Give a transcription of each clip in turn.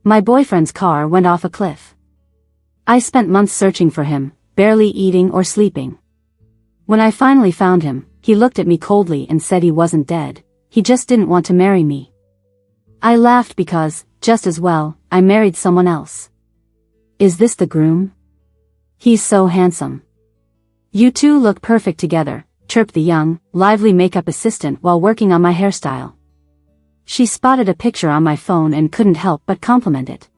My boyfriend's car went off a cliff. I spent months searching for him, barely eating or sleeping. When I finally found him, he looked at me coldly and said he wasn't dead, he just didn't want to marry me. I laughed because, just as well, I married someone else. Is this the groom? He's so handsome. You two look perfect together, chirped the young, lively makeup assistant while working on my hairstyle. She spotted a picture on my phone and couldn't help but compliment it.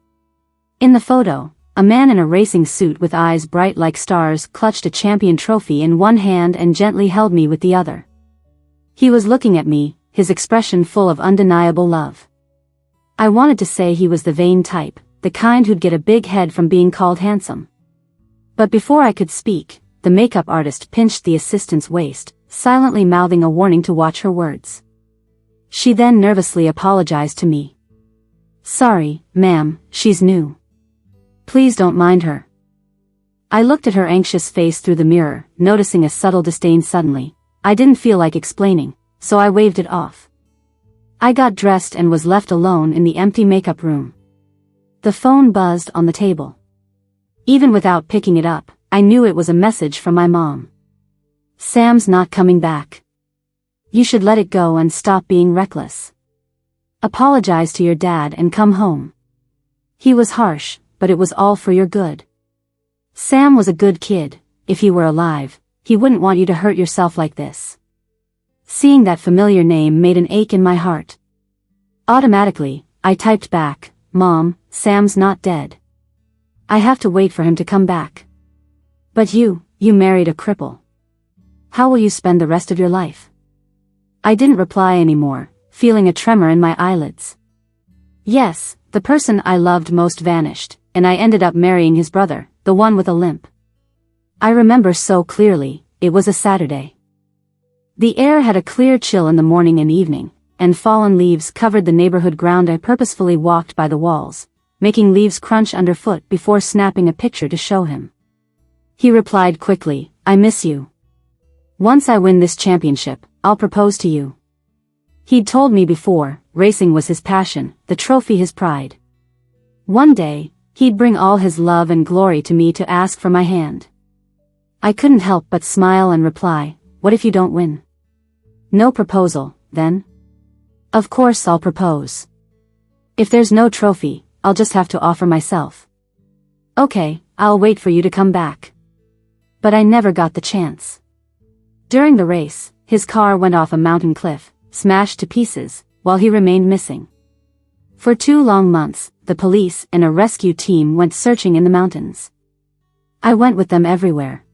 In the photo, a man in a racing suit with eyes bright like stars clutched a champion trophy in one hand and gently held me with the other. He was looking at me, his expression full of undeniable love. I wanted to say he was the vain type, the kind who'd get a big head from being called handsome. But before I could speak, the makeup artist pinched the assistant's waist, silently mouthing a warning to watch her words. She then nervously apologized to me. Sorry, ma'am, she's new. Please don't mind her. I looked at her anxious face through the mirror, noticing a subtle disdain suddenly. I didn't feel like explaining, so I waved it off. I got dressed and was left alone in the empty makeup room. The phone buzzed on the table. Even without picking it up, I knew it was a message from my mom. Sam's not coming back. You should let it go and stop being reckless. Apologize to your dad and come home. He was harsh, but it was all for your good. Sam was a good kid. If he were alive, he wouldn't want you to hurt yourself like this. Seeing that familiar name made an ache in my heart. Automatically, I typed back, Mom, Sam's not dead. I have to wait for him to come back. But you married a cripple. How will you spend the rest of your life? I didn't reply anymore, feeling a tremor in my eyelids. Yes, the person I loved most vanished, and I ended up marrying his brother, the one with a limp. I remember so clearly, it was a Saturday. The air had a clear chill in the morning and evening, and fallen leaves covered the neighborhood ground. I purposefully walked by the walls, making leaves crunch underfoot before snapping a picture to show him. He replied quickly, I miss you. Once I win this championship, I'll propose to you. He'd told me before, racing was his passion, the trophy his pride. One day, he'd bring all his love and glory to me to ask for my hand. I couldn't help but smile and reply, what if you don't win? No proposal, then? Of course I'll propose. If there's no trophy, I'll just have to offer myself. Okay, I'll wait for you to come back. But I never got the chance. During the race, his car went off a mountain cliff, smashed to pieces, while he remained missing. For 2 long months, the police and a rescue team went searching in the mountains. I went with them everywhere.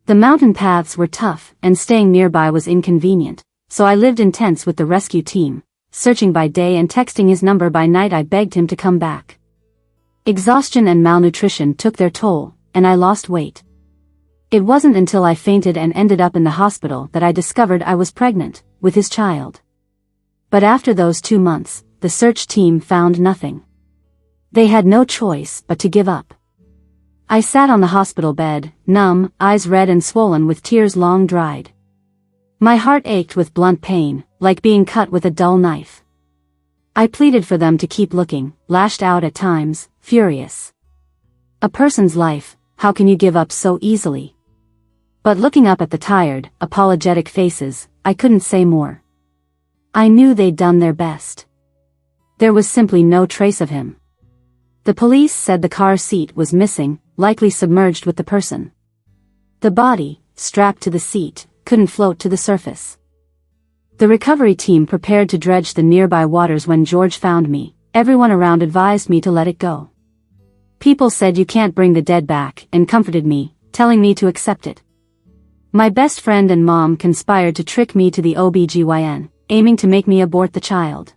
The mountain paths were tough, and staying nearby was inconvenient, so I lived in tents with the rescue team, searching by day and texting his number by night. I begged him to come back. Exhaustion and malnutrition took their toll, and I lost weight. It wasn't until I fainted and ended up in the hospital that I discovered I was pregnant, with his child. But after those 2 months, the search team found nothing. They had no choice but to give up. I sat on the hospital bed, numb, eyes red and swollen with tears long dried. My heart ached with blunt pain, like being cut with a dull knife. I pleaded for them to keep looking, lashed out at times, furious. A person's life, how can you give up so easily? But looking up at the tired, apologetic faces, I couldn't say more. I knew they'd done their best. There was simply no trace of him. The police said the car seat was missing, likely submerged with the person. The body, strapped to the seat, couldn't float to the surface. The recovery team prepared to dredge the nearby waters. When George found me, everyone around advised me to let it go. People said you can't bring the dead back, and comforted me, telling me to accept it. My best friend and mom conspired to trick me to the OBGYN, aiming to make me abort the child.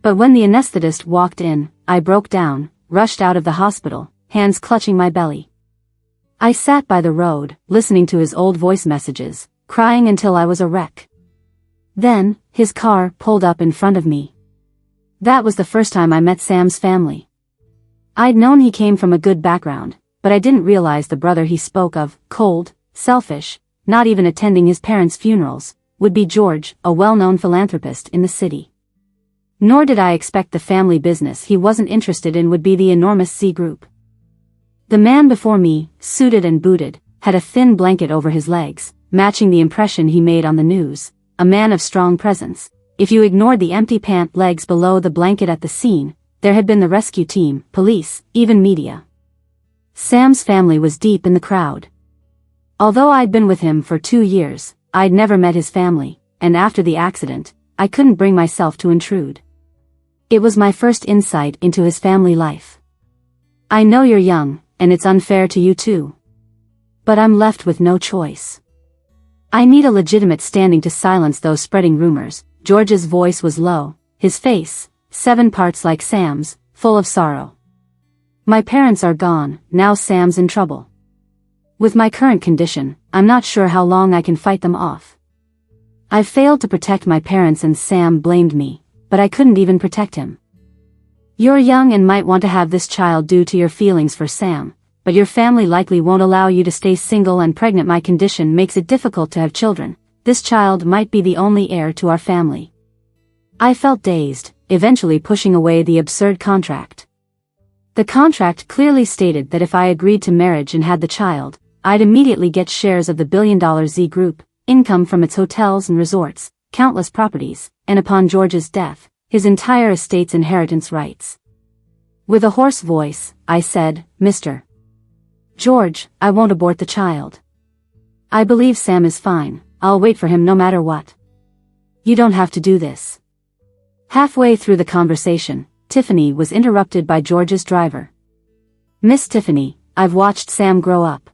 But when the anesthetist walked in, I broke down, rushed out of the hospital, hands clutching my belly. I sat by the road, listening to his old voice messages, crying until I was a wreck. Then, his car pulled up in front of me. That was the first time I met Sam's family. I'd known he came from a good background, but I didn't realize the brother he spoke of, cold, selfish, not even attending his parents' funerals, would be George, a well-known philanthropist in the city. Nor did I expect the family business he wasn't interested in would be the enormous Z Group. The man before me, suited and booted, had a thin blanket over his legs, matching the impression he made on the news, a man of strong presence. If you ignored the empty pant legs below the blanket at the scene, there had been the rescue team, police, even media. Sam's family was deep in the crowd. Although I'd been with him for 2 years, I'd never met his family, and after the accident, I couldn't bring myself to intrude. It was my first insight into his family life. I know you're young, and it's unfair to you too. But I'm left with no choice. I need a legitimate standing to silence those spreading rumors. George's voice was low, his face, 7 parts like Sam's, full of sorrow. My parents are gone, now Sam's in trouble. With my current condition, I'm not sure how long I can fight them off. I've failed to protect my parents and Sam blamed me, but I couldn't even protect him. You're young and might want to have this child due to your feelings for Sam, but your family likely won't allow you to stay single and pregnant. My condition makes it difficult to have children. This child might be the only heir to our family. I felt dazed, eventually pushing away the absurd contract. The contract clearly stated that if I agreed to marriage and had the child, I'd immediately get shares of the billion-dollar Z Group, income from its hotels and resorts, countless properties, and upon George's death, his entire estate's inheritance rights. With a hoarse voice, I said, "Mr. George, I won't abort the child. I believe Sam is fine. I'll wait for him no matter what. You don't have to do this." Halfway through the conversation, Tiffany was interrupted by George's driver. "Miss Tiffany, I've watched Sam grow up.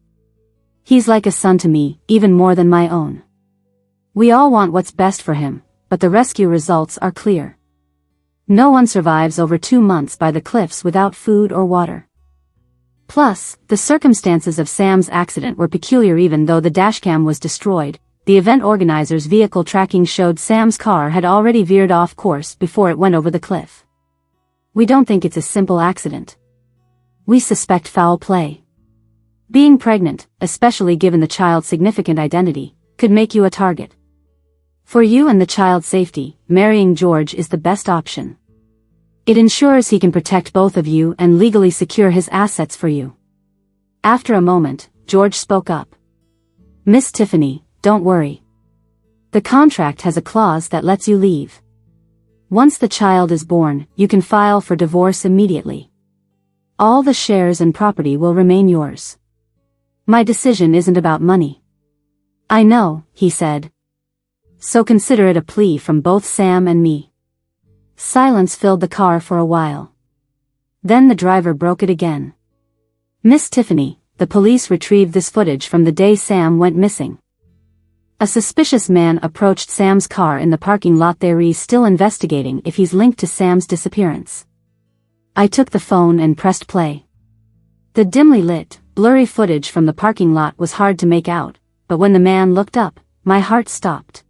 He's like a son to me, even more than my own. We all want what's best for him, but the rescue results are clear. No one survives over 2 months by the cliffs without food or water. Plus, the circumstances of Sam's accident were peculiar. Even though the dashcam was destroyed, the event organizer's vehicle tracking showed Sam's car had already veered off course before it went over the cliff. We don't think it's a simple accident. We suspect foul play. Being pregnant, especially given the child's significant identity, could make you a target. For you and the child's safety, marrying George is the best option. It ensures he can protect both of you and legally secure his assets for you." After a moment, George spoke up. "Miss Tiffany, don't worry. The contract has a clause that lets you leave. Once the child is born, you can file for divorce immediately. All the shares and property will remain yours. My decision isn't about money." "I know," he said. "So consider it a plea from both Sam and me." Silence filled the car for a while. Then the driver broke it again. "Miss Tiffany, the police retrieved this footage from the day Sam went missing. A suspicious man approached Sam's car in the parking lot. They're still investigating if he's linked to Sam's disappearance." I took the phone and pressed play. The dimly lit, blurry footage from the parking lot was hard to make out, but when the man looked up, my heart stopped.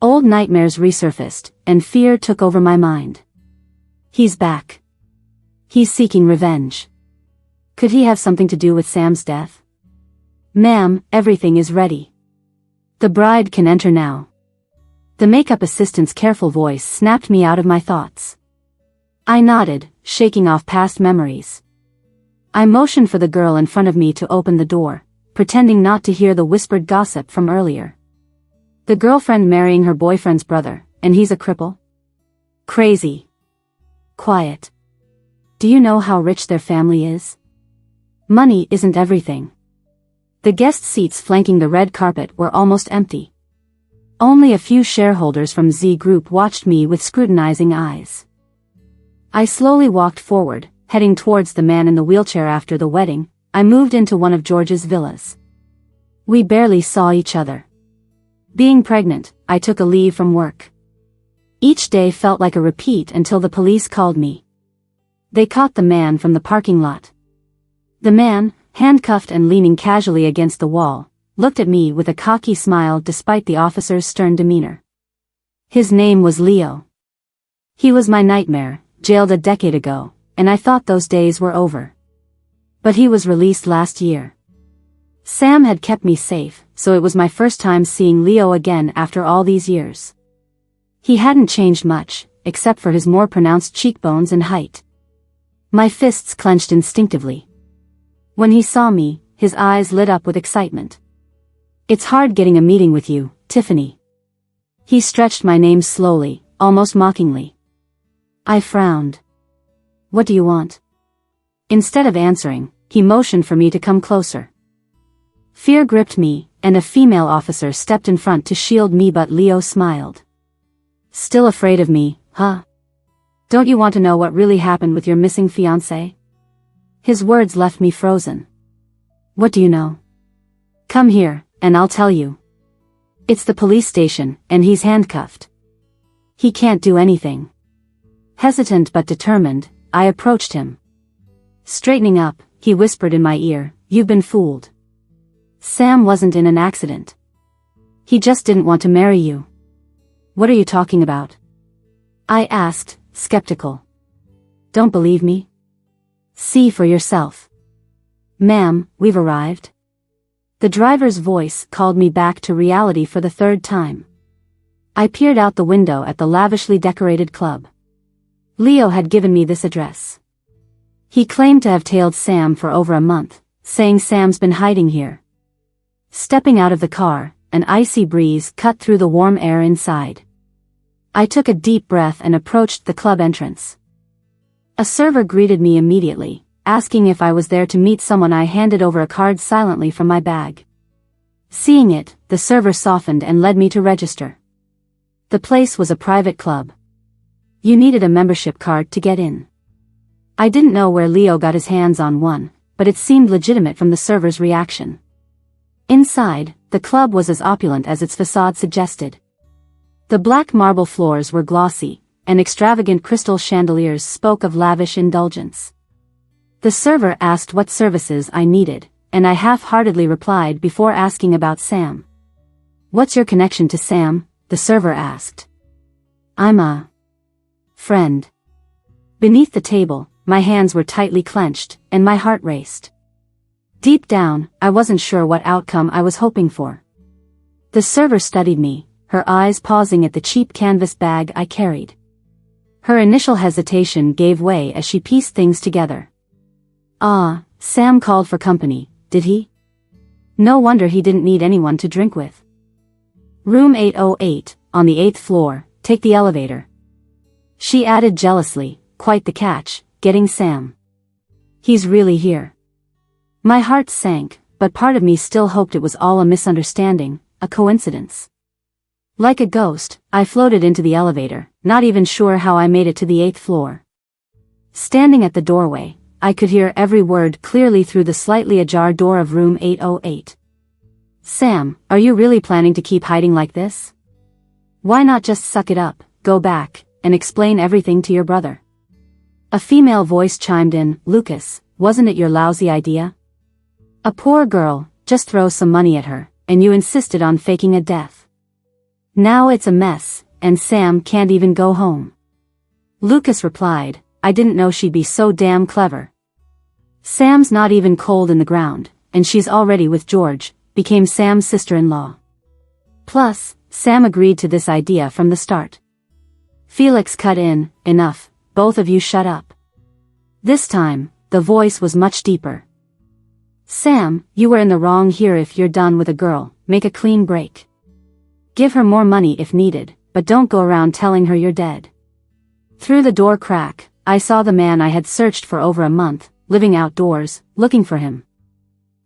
Old nightmares resurfaced, and fear took over my mind. He's back. He's seeking revenge. Could he have something to do with Sam's death? "Ma'am, everything is ready. The bride can enter now." The makeup assistant's careful voice snapped me out of my thoughts. I nodded, shaking off past memories. I motioned for the girl in front of me to open the door, pretending not to hear the whispered gossip from earlier. The girlfriend marrying her boyfriend's brother, and he's a cripple? Crazy. Quiet. Do you know how rich their family is? Money isn't everything. The guest seats flanking the red carpet were almost empty. Only a few shareholders from Z Group watched me with scrutinizing eyes. I slowly walked forward, heading towards the man in the wheelchair. After the wedding, I moved into one of George's villas. We barely saw each other. Being pregnant, I took a leave from work. Each day felt like a repeat until the police called me. They caught the man from the parking lot. The man, handcuffed and leaning casually against the wall, looked at me with a cocky smile despite the officer's stern demeanor. His name was Leo. He was my nightmare, jailed a decade ago, and I thought those days were over. But he was released last year. Sam had kept me safe, so it was my first time seeing Leo again after all these years. He hadn't changed much, except for his more pronounced cheekbones and height. My fists clenched instinctively. When he saw me, his eyes lit up with excitement. "It's hard getting a meeting with you, Tiffany." He stretched my name slowly, almost mockingly. I frowned. "What do you want?" Instead of answering, he motioned for me to come closer. Fear gripped me, and a female officer stepped in front to shield me, but Leo smiled. "Still afraid of me, huh? Don't you want to know what really happened with your missing fiancé?" His words left me frozen. "What do you know?" "Come here, and I'll tell you. It's the police station, and he's handcuffed. He can't do anything." Hesitant but determined, I approached him. Straightening up, he whispered in my ear, "You've been fooled. Sam wasn't in an accident. He just didn't want to marry you." "What are you talking about?" I asked, skeptical. "Don't believe me? See for yourself." "Ma'am, we've arrived." The driver's voice called me back to reality for the third time. I peered out the window at the lavishly decorated club. Leo had given me this address. He claimed to have tailed Sam for over a month, saying Sam's been hiding here. Stepping out of the car, an icy breeze cut through the warm air inside. I took a deep breath and approached the club entrance. A server greeted me immediately, asking if I was there to meet someone. I handed over a card silently from my bag. Seeing it, the server softened and led me to register. The place was a private club. You needed a membership card to get in. I didn't know where Leo got his hands on one, but it seemed legitimate from the server's reaction. Inside, the club was as opulent as its facade suggested. The black marble floors were glossy, and extravagant crystal chandeliers spoke of lavish indulgence. The server asked what services I needed, and I half-heartedly replied before asking about Sam. "What's your connection to Sam?" the server asked. "I'm a friend." Beneath the table, my hands were tightly clenched, and my heart raced. Deep down, I wasn't sure what outcome I was hoping for. The server studied me, her eyes pausing at the cheap canvas bag I carried. Her initial hesitation gave way as she pieced things together. "Ah, Sam called for company, did he? No wonder he didn't need anyone to drink with. Room 808, on the 8th floor, take the elevator." She added jealously, "Quite the catch, getting Sam. He's really here." My heart sank, but part of me still hoped it was all a misunderstanding, a coincidence. Like a ghost, I floated into the elevator, not even sure how I made it to the 8th floor. Standing at the doorway, I could hear every word clearly through the slightly ajar door of room 808. "Sam, are you really planning to keep hiding like this? Why not just suck it up, go back, and explain everything to your brother?" A female voice chimed in, "Lucas, wasn't it your lousy idea? A poor girl, just throw some money at her, and you insisted on faking a death. Now it's a mess, and Sam can't even go home." Lucas replied, "I didn't know she'd be so damn clever. Sam's not even cold in the ground, and she's already with George, became Sam's sister-in-law. Plus, Sam agreed to this idea from the start." Felix cut in, "Enough, both of you shut up." This time, the voice was much deeper. "Sam, you were in the wrong here. If you're done with a girl, make a clean break. Give her more money if needed, but don't go around telling her you're dead." Through the door crack, I saw the man I had searched for over a month, living outdoors, looking for him.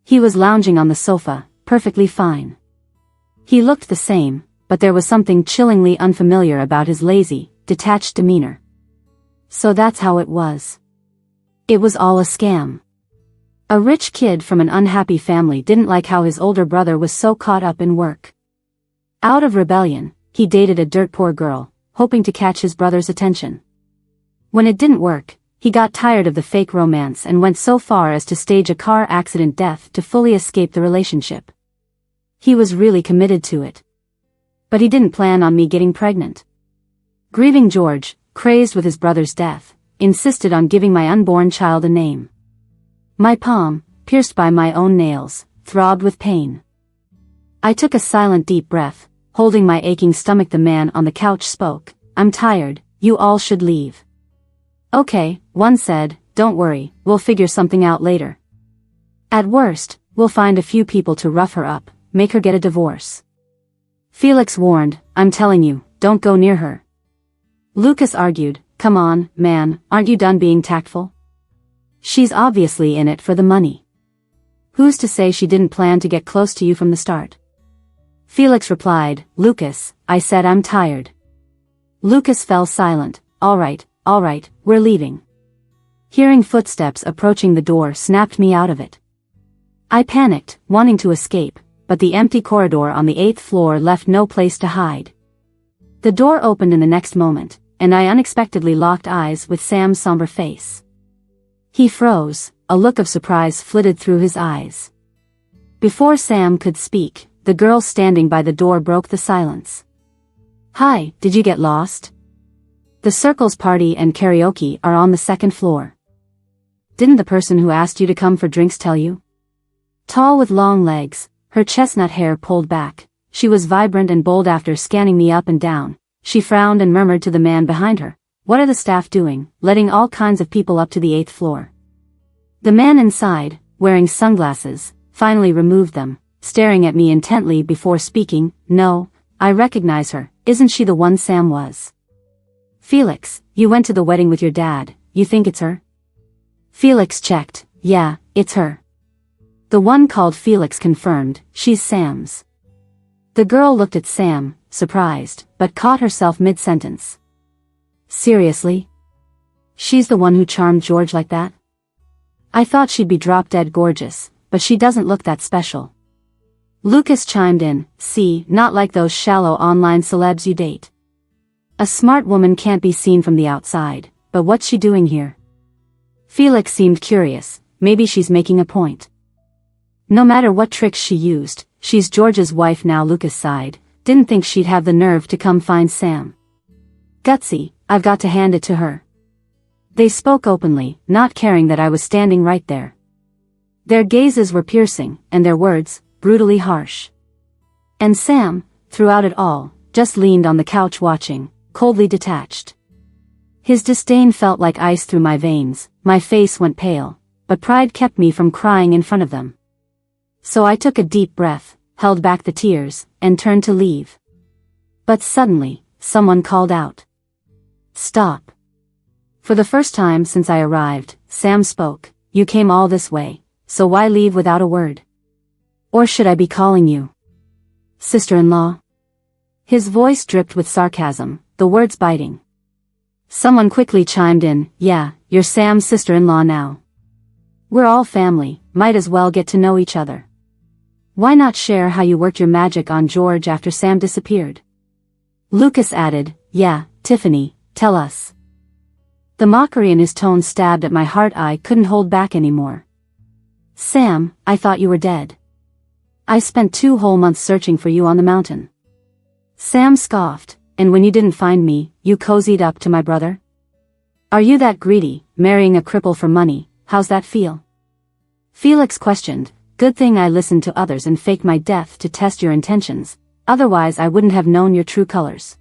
He was lounging on the sofa, perfectly fine. He looked the same, but there was something chillingly unfamiliar about his lazy, detached demeanor. So that's how it was. It was all a scam. A rich kid from an unhappy family didn't like how his older brother was so caught up in work. Out of rebellion, he dated a dirt-poor girl, hoping to catch his brother's attention. When it didn't work, he got tired of the fake romance and went so far as to stage a car accident death to fully escape the relationship. He was really committed to it. But he didn't plan on me getting pregnant. Grieving George, crazed with his brother's death, insisted on giving my unborn child a name. My palm, pierced by my own nails, throbbed with pain. I took a silent deep breath, holding my aching stomach. The man on the couch spoke, "I'm tired, you all should leave. Okay, one said, don't worry, we'll figure something out later. At worst, we'll find a few people to rough her up, make her get a divorce. Felix warned, I'm telling you, don't go near her. Lucas argued, come on, man, aren't you done being tactful? She's obviously in it for the money. Who's to say she didn't plan to get close to you from the start? Felix replied, Lucas, I said I'm tired. Lucas fell silent. All right, we're leaving. Hearing footsteps approaching the door snapped me out of it. I panicked, wanting to escape, but the empty corridor on the 8th floor left no place to hide. The door opened in the next moment, and I unexpectedly locked eyes with Sam's somber face. He froze, a look of surprise flitted through his eyes. Before Sam could speak, the girl standing by the door broke the silence. Hi, did you get lost? The circles party and karaoke are on the 2nd floor. Didn't the person who asked you to come for drinks tell you? Tall with long legs, her chestnut hair pulled back, she was vibrant and bold. After scanning me up and down, she frowned and murmured to the man behind her, what are the staff doing, letting all kinds of people up to the 8th floor? The man inside, wearing sunglasses, finally removed them, staring at me intently before speaking, no, I recognize her, isn't she the one Sam was? Felix, you went to the wedding with your dad, you think it's her? Felix checked, yeah, it's her. The one called Felix confirmed, she's Sam's. The girl looked at Sam, surprised, but caught herself mid-sentence. Seriously? She's the one who charmed George like that? I thought she'd be drop-dead gorgeous, but she doesn't look that special. Lucas chimed in, see, not like those shallow online celebs you date. A smart woman can't be seen from the outside, but what's she doing here? Felix seemed curious, maybe she's making a point. No matter what tricks she used, she's George's wife now. Lucas sighed, didn't think she'd have the nerve to come find Sam. Gutsy, I've got to hand it to her. They spoke openly, not caring that I was standing right there. Their gazes were piercing, and their words, brutally harsh. And Sam, throughout it all, just leaned on the couch watching, coldly detached. His disdain felt like ice through my veins, my face went pale, but pride kept me from crying in front of them. So I took a deep breath, held back the tears, and turned to leave. But suddenly, someone called out. Stop. For the first time since I arrived, Sam spoke, you came all this way, so why leave without a word? Or should I be calling you sister-in-law? His voice dripped with sarcasm, the words biting. Someone quickly chimed in, yeah, you're Sam's sister-in-law now. We're all family, might as well get to know each other. Why not share how you worked your magic on George after Sam disappeared? Lucas added, yeah, Tiffany, tell us. The mockery in his tone stabbed at my heart. I couldn't hold back anymore. Sam, I thought you were dead. I spent 2 whole months searching for you on the mountain. Sam scoffed, and when you didn't find me, you cozied up to my brother? Are you that greedy, marrying a cripple for money, how's that feel? Felix questioned, good thing I listened to others and faked my death to test your intentions, otherwise I wouldn't have known your true colors.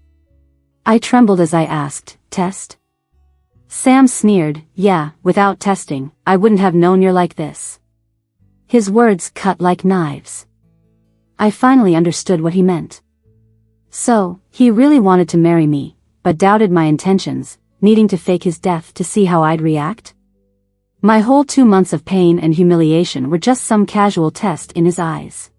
I trembled as I asked, test? Sam sneered, yeah, without testing, I wouldn't have known you're like this. His words cut like knives. I finally understood what he meant. So, he really wanted to marry me, but doubted my intentions, needing to fake his death to see how I'd react? My whole 2 months of pain and humiliation were just some casual test in his eyes.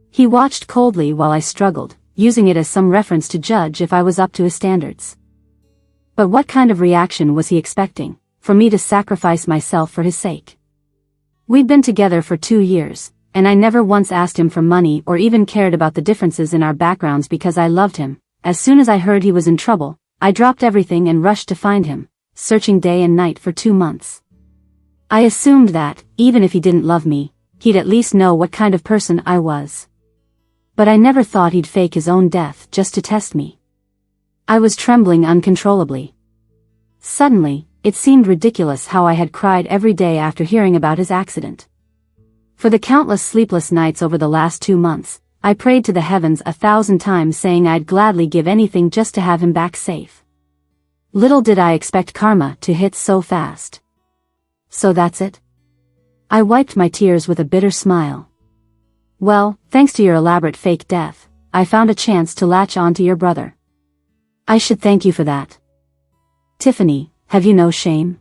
He watched coldly while I struggled, using it as some reference to judge if I was up to his standards. But what kind of reaction was he expecting, for me to sacrifice myself for his sake? We'd been together for 2 years, and I never once asked him for money or even cared about the differences in our backgrounds because I loved him. As soon as I heard he was in trouble, I dropped everything and rushed to find him, searching day and night for 2 months. I assumed that, even if he didn't love me, he'd at least know what kind of person I was. But I never thought he'd fake his own death just to test me. I was trembling uncontrollably. Suddenly, it seemed ridiculous how I had cried every day after hearing about his accident. For the countless sleepless nights over the last 2 months, I prayed to the heavens 1,000 times saying I'd gladly give anything just to have him back safe. Little did I expect karma to hit so fast. So that's it? I wiped my tears with a bitter smile. Well, thanks to your elaborate fake death, I found a chance to latch on to your brother. I should thank you for that. Tiffany, have you no shame?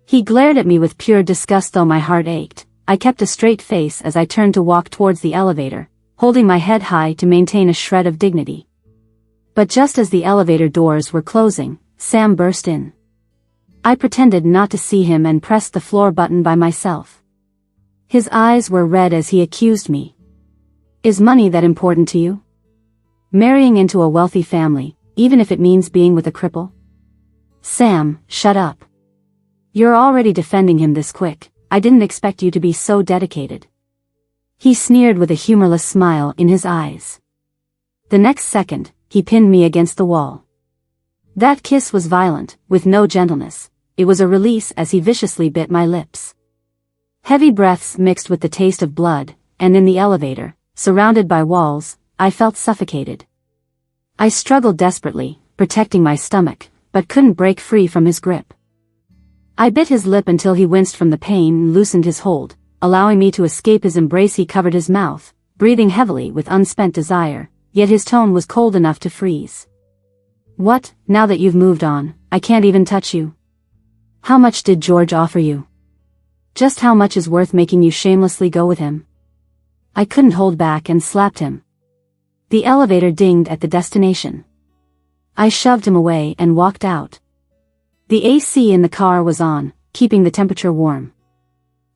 He glared at me with pure disgust though my heart ached. I kept a straight face as I turned to walk towards the elevator, holding my head high to maintain a shred of dignity. But just as the elevator doors were closing, Sam burst in. I pretended not to see him and pressed the floor button by myself. His eyes were red as he accused me. Is money that important to you? Marrying into a wealthy family, even if it means being with a cripple? Sam, shut up. You're already defending him this quick. I didn't expect you to be so dedicated. He sneered with a humorless smile in his eyes. The next second, he pinned me against the wall. That kiss was violent, with no gentleness. It was a release as he viciously bit my lips. Heavy breaths mixed with the taste of blood, and in the elevator, surrounded by walls, I felt suffocated. I struggled desperately, protecting my stomach, but couldn't break free from his grip. I bit his lip until he winced from the pain and loosened his hold, allowing me to escape his embrace. He covered his mouth, breathing heavily with unspent desire, yet his tone was cold enough to freeze. What, now that you've moved on, I can't even touch you? How much did George offer you? Just how much is worth making you shamelessly go with him? I couldn't hold back and slapped him. The elevator dinged at the destination. I shoved him away and walked out. The AC in the car was on, keeping the temperature warm.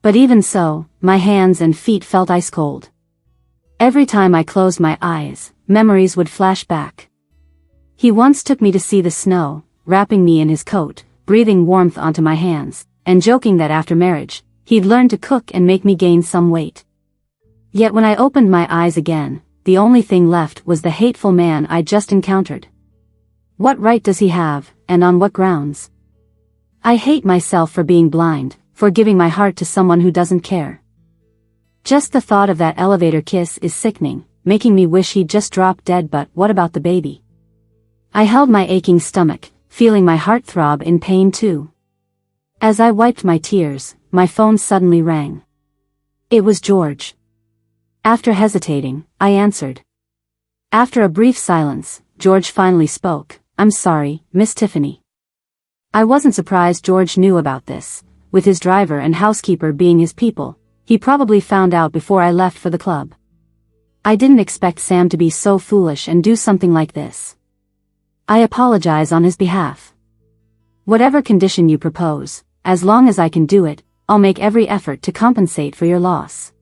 But even so, my hands and feet felt ice cold. Every time I closed my eyes, memories would flash back. He once took me to see the snow, wrapping me in his coat, breathing warmth onto my hands, and joking that after marriage, he'd learn to cook and make me gain some weight. Yet when I opened my eyes again, the only thing left was the hateful man I'd just encountered. What right does he have, and on what grounds? I hate myself for being blind, for giving my heart to someone who doesn't care. Just the thought of that elevator kiss is sickening, making me wish he'd just drop dead. But what about the baby? I held my aching stomach, feeling my heart throb in pain too. As I wiped my tears, my phone suddenly rang. It was George. After hesitating, I answered. After a brief silence, George finally spoke. I'm sorry, Miss Tiffany. I wasn't surprised George knew about this. With his driver and housekeeper being his people, he probably found out before I left for the club. I didn't expect Sam to be so foolish and do something like this. I apologize on his behalf. Whatever condition you propose, as long as I can do it, I'll make every effort to compensate for your loss.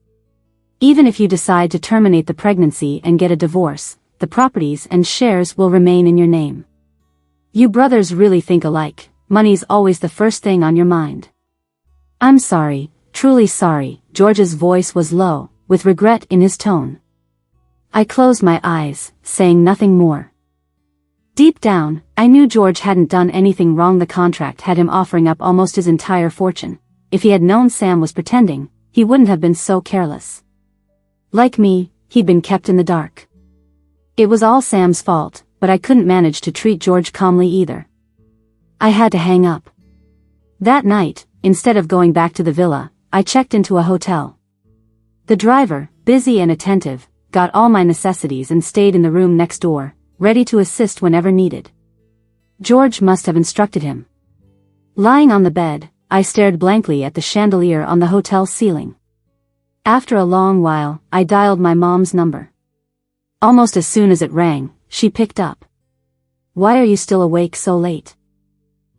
Even if you decide to terminate the pregnancy and get a divorce, the properties and shares will remain in your name. You brothers really think alike. Money's always the first thing on your mind. I'm sorry, truly sorry. George's voice was low, with regret in his tone. I closed my eyes, saying nothing more. Deep down, I knew George hadn't done anything wrong. The contract had him offering up almost his entire fortune. If he had known Sam was pretending, he wouldn't have been so careless. Like me, he'd been kept in the dark. It was all Sam's fault, but I couldn't manage to treat George calmly either. I had to hang up. That night, instead of going back to the villa, I checked into a hotel. The driver, busy and attentive, got all my necessities and stayed in the room next door, ready to assist whenever needed. George must have instructed him. Lying on the bed, I stared blankly at the chandelier on the hotel ceiling. After a long while, I dialed my mom's number. Almost as soon as it rang, she picked up. Why are you still awake so late?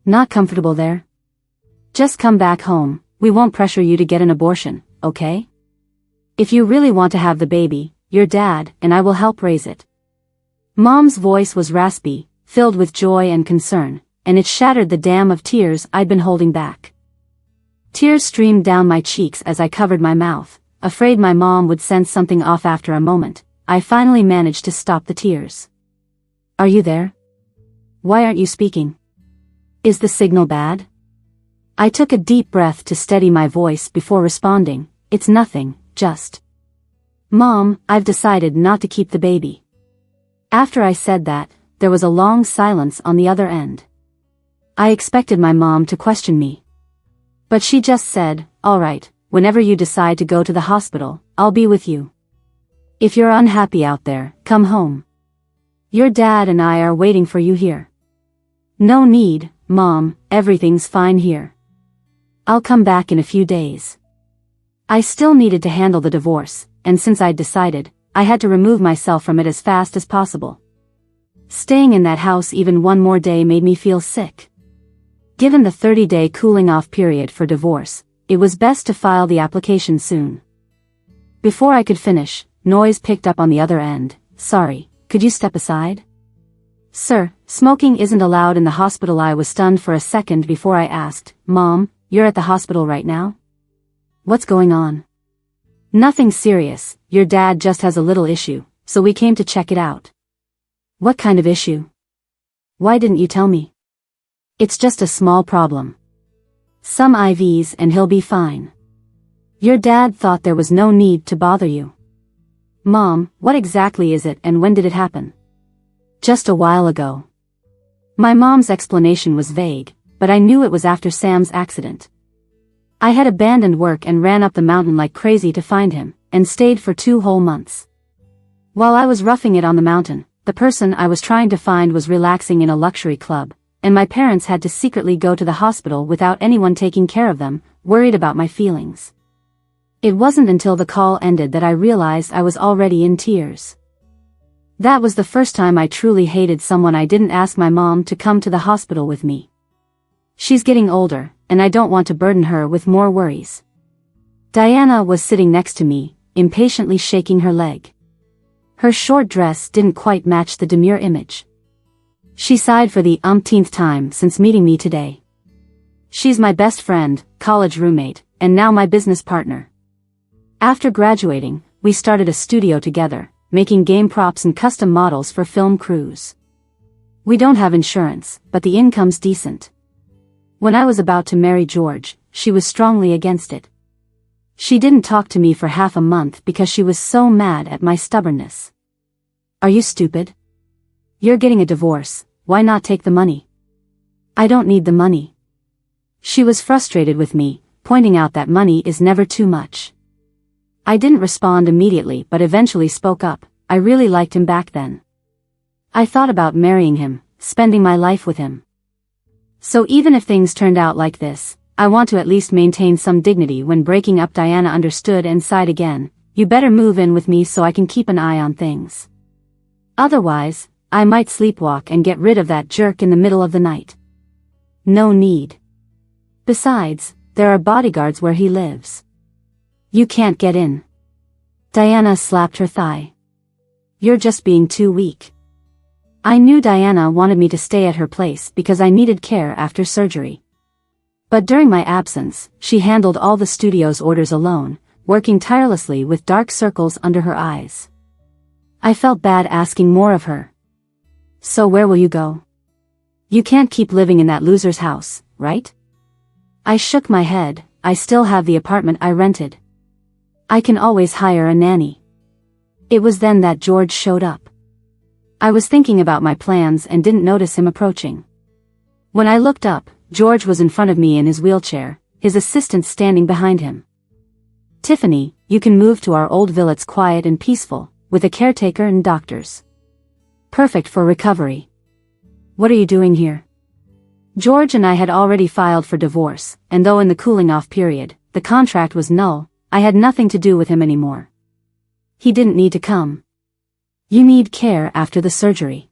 Not comfortable there? Just come back home. We won't pressure you to get an abortion, okay? If you really want to have the baby, your dad and I will help raise it. Mom's voice was raspy, filled with joy and concern, and it shattered the dam of tears I'd been holding back. Tears streamed down my cheeks as I covered my mouth, afraid my mom would sense something off. After a moment, I finally managed to stop the tears. Are you there? Why aren't you speaking? Is the signal bad? I took a deep breath to steady my voice before responding. It's nothing, just. Mom, I've decided not to keep the baby. After I said that, there was a long silence on the other end. I expected my mom to question me. But she just said, "All right, whenever you decide to go to the hospital, I'll be with you. If you're unhappy out there, come home. Your dad and I are waiting for you here." "No need, Mom, everything's fine here. I'll come back in a few days." I still needed to handle the divorce, and since I'd decided, I had to remove myself from it as fast as possible. Staying in that house even one more day made me feel sick. Given the 30-day cooling-off period for divorce, it was best to file the application soon. Before I could finish, noise picked up on the other end. "Sorry, could you step aside?" "Sir, smoking isn't allowed in the hospital." I was stunned for a second before I asked, "Mom, you're at the hospital right now? What's going on?" "Nothing serious, your dad just has a little issue, so we came to check it out." "What kind of issue? Why didn't you tell me?" "It's just a small problem. Some IVs and he'll be fine. Your dad thought there was no need to bother you." "Mom, what exactly is it and when did it happen?" "Just a while ago." My mom's explanation was vague, but I knew it was after Sam's accident. I had abandoned work and ran up the mountain like crazy to find him, and stayed for 2 whole months. While I was roughing it on the mountain, the person I was trying to find was relaxing in a luxury club, and my parents had to secretly go to the hospital without anyone taking care of them, worried about my feelings. It wasn't until the call ended that I realized I was already in tears. That was the first time I truly hated someone I didn't ask my mom to come to the hospital with me. She's getting older, and I don't want to burden her with more worries. Diana was sitting next to me, impatiently shaking her leg. Her short dress didn't quite match the demure image. She sighed for the umpteenth time since meeting me today. "She's my best friend, college roommate, and now my business partner. After graduating, we started a studio together, making game props and custom models for film crews. We don't have insurance, but the income's decent." When I was about to marry George, she was strongly against it. She didn't talk to me for half a month because she was so mad at my stubbornness. "Are you stupid? You're getting a divorce, why not take the money?" "I don't need the money." She was frustrated with me, pointing out that money is never too much. I didn't respond immediately but eventually spoke up. I really liked him back then. I thought about marrying him, spending my life with him. So even if things turned out like this, I want to at least maintain some dignity. When breaking up, Diana understood and sighed again. "You better move in with me so I can keep an eye on things. Otherwise, I might sleepwalk and get rid of that jerk in the middle of the night." "No need. Besides, there are bodyguards where he lives. You can't get in." Diana slapped her thigh. "You're just being too weak." I knew Diana wanted me to stay at her place because I needed care after surgery. But during my absence, she handled all the studio's orders alone, working tirelessly with dark circles under her eyes. I felt bad asking more of her. "So where will you go? You can't keep living in that loser's house, right?" I shook my head. "I still have the apartment I rented. I can always hire a nanny." It was then that George showed up. I was thinking about my plans and didn't notice him approaching. When I looked up, George was in front of me in his wheelchair, his assistant standing behind him. "Tiffany, you can move to our old villa. It's quiet and peaceful, with a caretaker and doctors. Perfect for recovery." "What are you doing here?" George and I had already filed for divorce, and though in the cooling-off period, the contract was null, I had nothing to do with him anymore. He didn't need to come. "You need care after the surgery.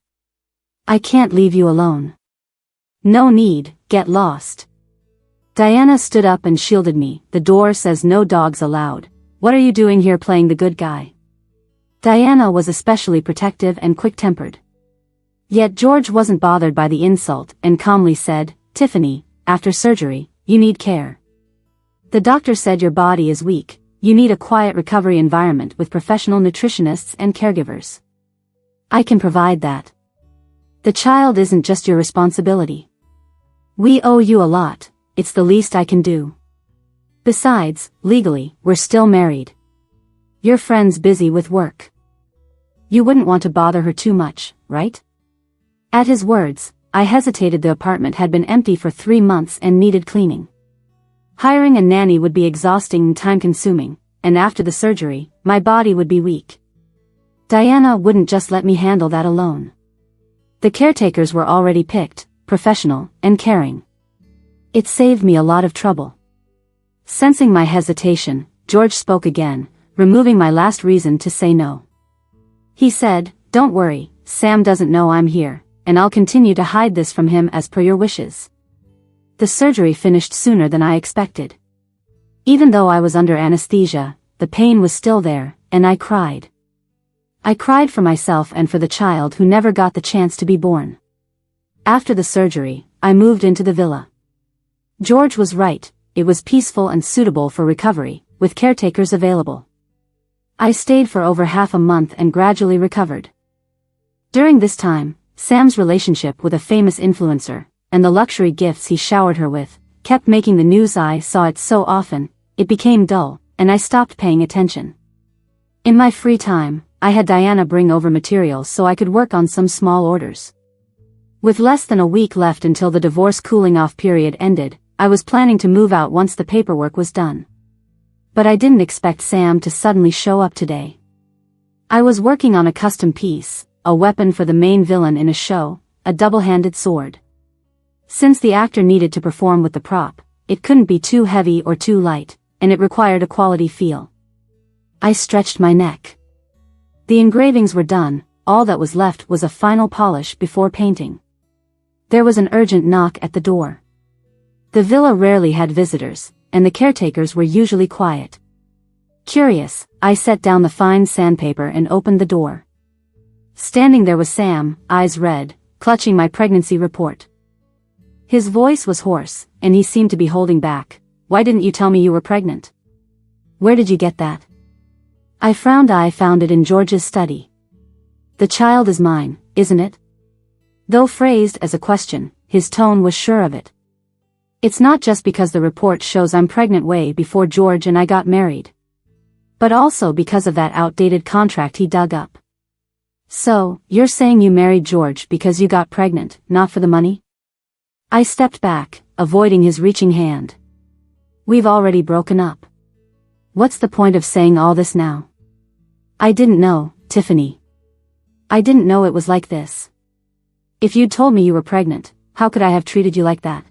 I can't leave you alone." "No need, get lost." Diana stood up and shielded me. "The door says no dogs allowed. What are you doing here playing the good guy?" Diana was especially protective and quick-tempered. Yet George wasn't bothered by the insult and calmly said, "Tiffany, after surgery, you need care. The doctor said your body is weak. You need a quiet recovery environment with professional nutritionists and caregivers. I can provide that. The child isn't just your responsibility. We owe you a lot, it's the least I can do. Besides, legally, we're still married. Your friend's busy with work. You wouldn't want to bother her too much, right?" At his words, I hesitated. The apartment had been empty for 3 months and needed cleaning. Hiring a nanny would be exhausting and time-consuming, and after the surgery, my body would be weak. Diana wouldn't just let me handle that alone. The caretakers were already picked, professional, and caring. It saved me a lot of trouble. Sensing my hesitation, George spoke again, removing my last reason to say no. He said, "Don't worry, Sam doesn't know I'm here, and I'll continue to hide this from him as per your wishes." The surgery finished sooner than I expected. Even though I was under anesthesia, the pain was still there, and I cried. I cried for myself and for the child who never got the chance to be born. After the surgery, I moved into the villa. George was right, it was peaceful and suitable for recovery, with caretakers available. I stayed for over half a month and gradually recovered. During this time, Sam's relationship with a famous influencer, and the luxury gifts he showered her with, kept making the news. I saw it so often, it became dull, and I stopped paying attention. In my free time, I had Diana bring over materials so I could work on some small orders. With less than a week left until the divorce cooling-off period ended, I was planning to move out once the paperwork was done. But I didn't expect Sam to suddenly show up today. I was working on a custom piece, a weapon for the main villain in a show, a double-handed sword. Since the actor needed to perform with the prop, it couldn't be too heavy or too light, and it required a quality feel. I stretched my neck. The engravings were done, all that was left was a final polish before painting. There was an urgent knock at the door. The villa rarely had visitors, and the caretakers were usually quiet. Curious, I set down the fine sandpaper and opened the door. Standing there was Sam, eyes red, clutching my pregnancy report. His voice was hoarse, and he seemed to be holding back. "Why didn't you tell me you were pregnant? Where did you get that?" I frowned. "I found it in George's study." "The child is mine, isn't it?" Though phrased as a question, his tone was sure of it. "It's not just because the report shows I'm pregnant way before George and I got married. But also because of that outdated contract he dug up." "So, you're saying you married George because you got pregnant, not for the money?" I stepped back, avoiding his reaching hand. "We've already broken up. What's the point of saying all this now?" "I didn't know, Tiffany. I didn't know it was like this. If you'd told me you were pregnant, how could I have treated you like that?"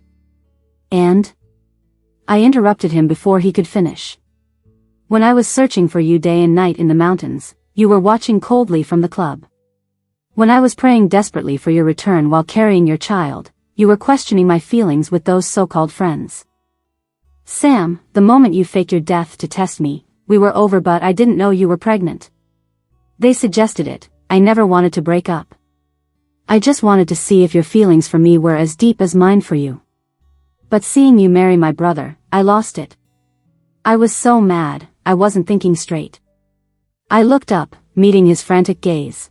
"And?" I interrupted him before he could finish. "When I was searching for you day and night in the mountains, you were watching coldly from the club. When I was praying desperately for your return while carrying your child, you were questioning my feelings with those so-called friends. Sam, the moment you faked your death to test me, we were over, but I didn't know you were pregnant. They suggested it, I never wanted to break up. I just wanted to see if your feelings for me were as deep as mine for you. But seeing you marry my brother, I lost it. I was so mad, I wasn't thinking straight." I looked up, meeting his frantic gaze.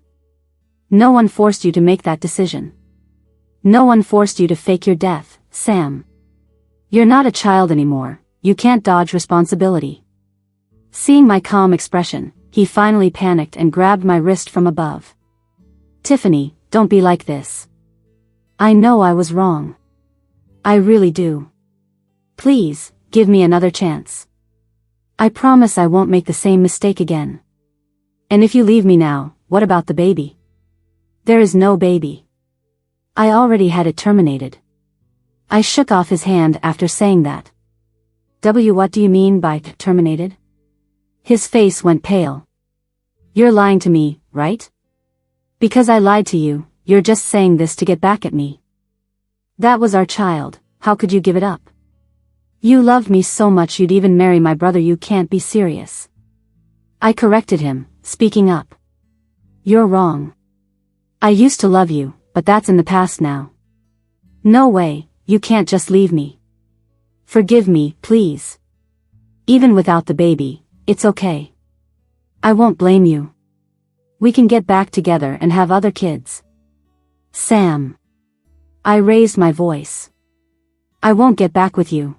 "No one forced you to make that decision. No one forced you to fake your death, Sam. You're not a child anymore, you can't dodge responsibility." Seeing my calm expression, he finally panicked and grabbed my wrist from above. "Tiffany, don't be like this. I know I was wrong. I really do. Please, give me another chance. I promise I won't make the same mistake again. And if you leave me now, what about the baby?" "There is no baby. I already had it terminated." I shook off his hand after saying that. What do you mean by terminated?" His face went pale. "You're lying to me, right? Because I lied to you, you're just saying this to get back at me. That was our child, how could you give it up? You loved me so much you'd even marry my brother. You can't be serious." I corrected him, speaking up. "You're wrong. I used to love you, but that's in the past now. No way, you can't just leave me. Forgive me, please. Even without the baby, it's okay. I won't blame you. We can get back together and have other kids." "Sam." I raised my voice. "I won't get back with you."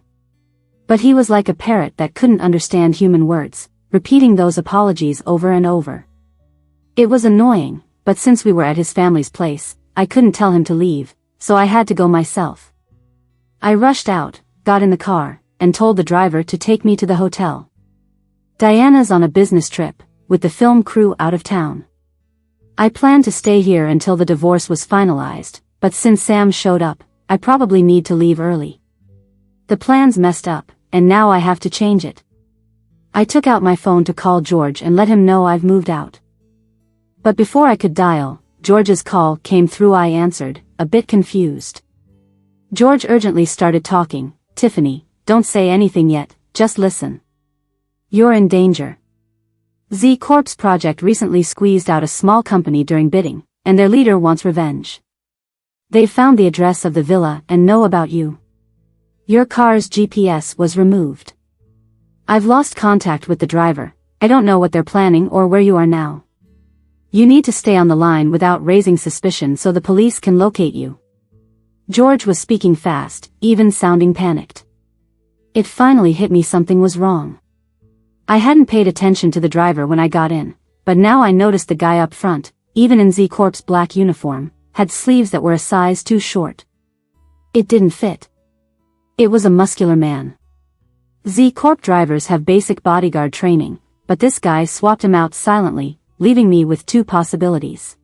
But he was like a parrot that couldn't understand human words, repeating those apologies over and over. It was annoying, but since we were at his family's place, I couldn't tell him to leave, so I had to go myself. I rushed out, got in the car, and told the driver to take me to the hotel. Diana's on a business trip, with the film crew out of town. I planned to stay here until the divorce was finalized, but since Sam showed up, I probably need to leave early. The plan's messed up, and now I have to change it. I took out my phone to call George and let him know I've moved out. But before I could dial, George's call came through. I answered, a bit confused. George urgently started talking. Tiffany, don't say anything yet, just listen. You're in danger. Z Corp's project recently squeezed out a small company during bidding, and their leader wants revenge. They've found the address of the villa and know about you. Your car's GPS was removed. I've lost contact with the driver. I don't know what they're planning or where you are now. You need to stay on the line without raising suspicion so the police can locate you. George was speaking fast, even sounding panicked. It finally hit me something was wrong. I hadn't paid attention to the driver when I got in, but now I noticed the guy up front, even in Z Corp's black uniform, had sleeves that were a size too short. It didn't fit. It was a muscular man. Z Corp drivers have basic bodyguard training, but this guy swapped him out silently, leaving me with two possibilities.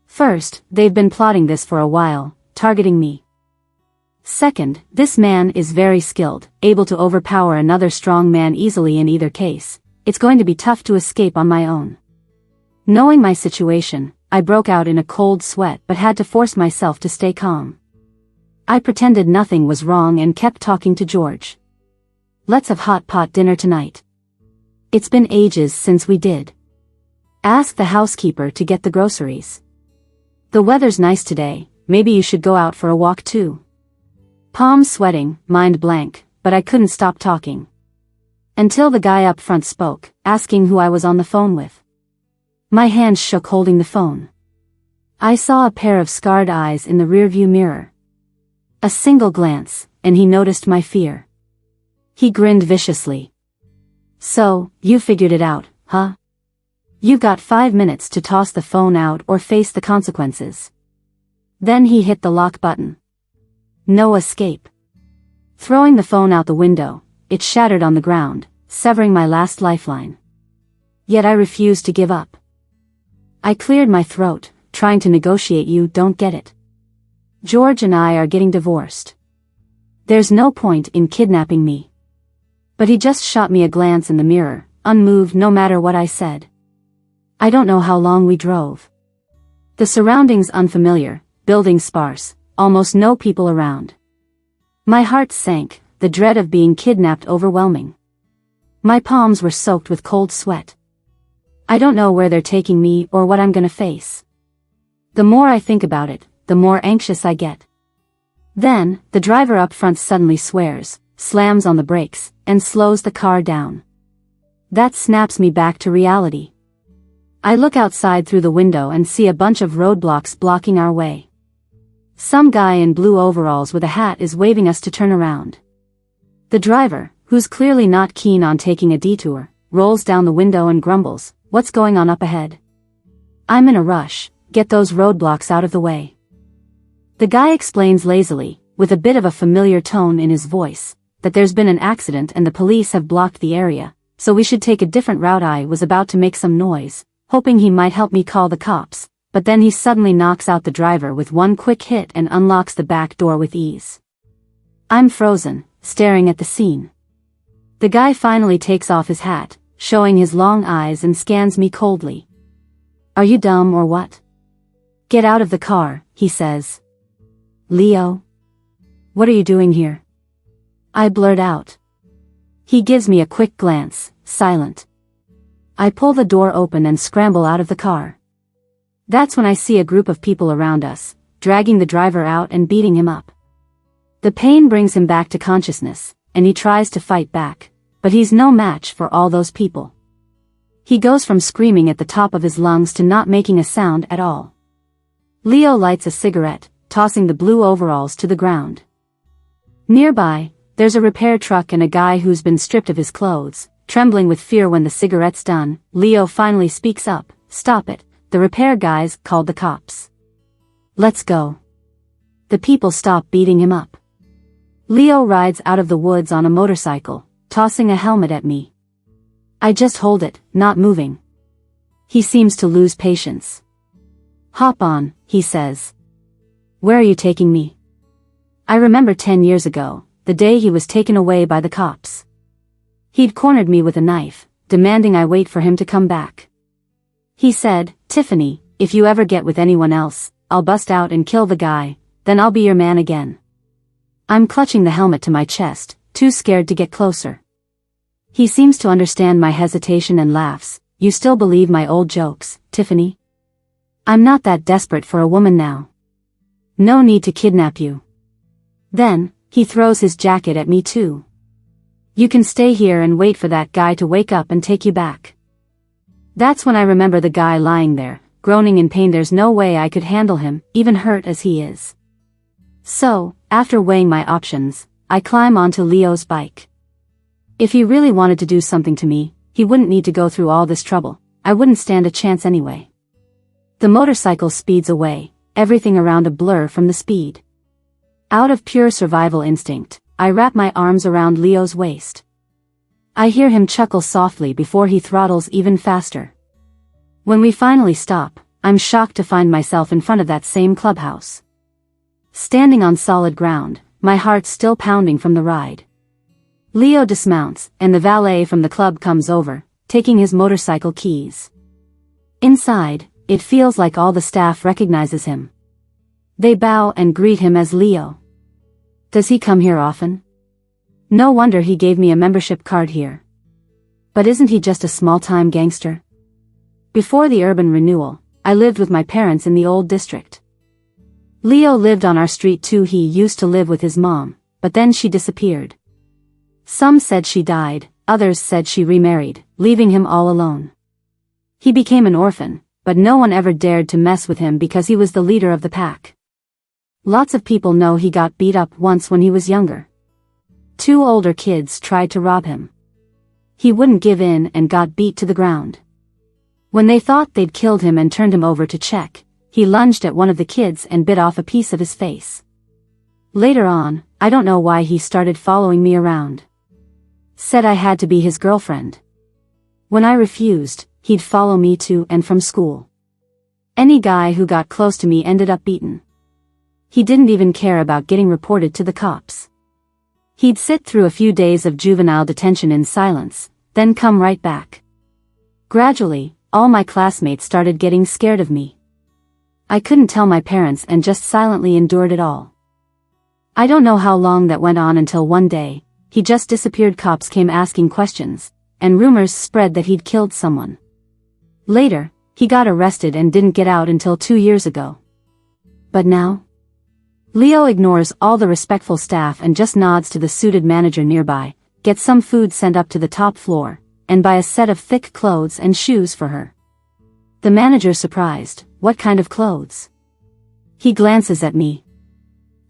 First, they've been plotting this for a while, targeting me. Second, this man is very skilled, able to overpower another strong man easily. In either case, it's going to be tough to escape on my own. Knowing my situation, I broke out in a cold sweat but had to force myself to stay calm. I pretended nothing was wrong and kept talking to George. Let's have hot pot dinner tonight. It's been ages since we did. Ask the housekeeper to get the groceries. The weather's nice today, maybe you should go out for a walk too. Palms sweating, mind blank, but I couldn't stop talking. Until the guy up front spoke, asking who I was on the phone with. My hands shook holding the phone. I saw a pair of scarred eyes in the rearview mirror. A single glance, and he noticed my fear. He grinned viciously. So, you figured it out, huh? You've got 5 minutes to toss the phone out or face the consequences. Then he hit the lock button. No escape. Throwing the phone out the window, it shattered on the ground, severing my last lifeline. Yet I refused to give up. I cleared my throat, trying to negotiate. You don't get it. George and I are getting divorced. There's no point in kidnapping me. But he just shot me a glance in the mirror, unmoved no matter what I said. I don't know how long we drove. The surroundings unfamiliar, buildings sparse, almost no people around. My heart sank, the dread of being kidnapped overwhelming. My palms were soaked with cold sweat. I don't know where they're taking me or what I'm gonna face. The more I think about it, the more anxious I get. Then, the driver up front suddenly swears, slams on the brakes, and slows the car down. That snaps me back to reality. I look outside through the window and see a bunch of roadblocks blocking our way. Some guy in blue overalls with a hat is waving us to turn around. The driver, who's clearly not keen on taking a detour, rolls down the window and grumbles, "What's going on up ahead?" I'm in a rush, get those roadblocks out of the way. The guy explains lazily, with a bit of a familiar tone in his voice, that there's been an accident and the police have blocked the area, so we should take a different route. I was about to make some noise, hoping he might help me call the cops, but then he suddenly knocks out the driver with one quick hit and unlocks the back door with ease. I'm frozen, staring at the scene. The guy finally takes off his hat, showing his long eyes, and scans me coldly. "Are you dumb or what? Get out of the car," he says. "Leo? What are you doing here?" I blurt out. He gives me a quick glance, silent. I pull the door open and scramble out of the car. That's when I see a group of people around us, dragging the driver out and beating him up. The pain brings him back to consciousness, and he tries to fight back, but he's no match for all those people. He goes from screaming at the top of his lungs to not making a sound at all. Leo lights a cigarette, tossing the blue overalls to the ground. Nearby, there's a repair truck and a guy who's been stripped of his clothes, trembling with fear. When the cigarette's done, Leo finally speaks up, "Stop it. The repair guys called the cops. Let's go." the people stop beating him up. Leo rides out of the woods on a motorcycle, tossing a helmet at me. I just hold it, not moving. He seems to lose patience. "Hop on," he says. "Where are you taking me?" I remember 10 years ago, the day he was taken away by the cops. He'd cornered me with a knife, demanding I wait for him to come back. He said, "Tiffany, if you ever get with anyone else, I'll bust out and kill the guy, then I'll be your man again." I'm clutching the helmet to my chest, too scared to get closer. He seems to understand my hesitation and laughs. "You still believe my old jokes, Tiffany? I'm not that desperate for a woman now. No need to kidnap you." Then, he throws his jacket at me too. "You can stay here and wait for that guy to wake up and take you back." That's when I remember the guy lying there, groaning in pain. There's no way I could handle him, even hurt as he is. So, after weighing my options, I climb onto Leo's bike. If he really wanted to do something to me, he wouldn't need to go through all this trouble. I wouldn't stand a chance anyway. The motorcycle speeds away, everything around a blur from the speed. Out of pure survival instinct, I wrap my arms around Leo's waist. I hear him chuckle softly before he throttles even faster. When we finally stop, I'm shocked to find myself in front of that same clubhouse. Standing on solid ground, my heart still pounding from the ride. Leo dismounts, and the valet from the club comes over, taking his motorcycle keys. Inside, it feels like all the staff recognizes him. They bow and greet him as Leo. Does he come here often? No wonder he gave me a membership card here. But isn't he just a small-time gangster? Before the urban renewal, I lived with my parents in the old district. Leo lived on our street too. He used to live with his mom, but then she disappeared. Some said she died, others said she remarried, leaving him all alone. He became an orphan, but no one ever dared to mess with him because he was the leader of the pack. Lots of people know he got beat up once when he was younger. 2 older kids tried to rob him. He wouldn't give in and got beat to the ground. When they thought they'd killed him and turned him over to check, he lunged at one of the kids and bit off a piece of his face. Later on, I don't know why he started following me around. Said I had to be his girlfriend. When I refused, he'd follow me to and from school. Any guy who got close to me ended up beaten. He didn't even care about getting reported to the cops. He'd sit through a few days of juvenile detention in silence, then come right back. Gradually, all my classmates started getting scared of me. I couldn't tell my parents and just silently endured it all. I don't know how long that went on until one day, he just disappeared. Cops came asking questions, and rumors spread that he'd killed someone. Later, he got arrested and didn't get out until 2 years ago. But now? Leo ignores all the respectful staff and just nods to the suited manager nearby, gets some food sent up to the top floor, and buy a set of thick clothes and shoes for her. The manager surprised, "What kind of clothes?" He glances at me.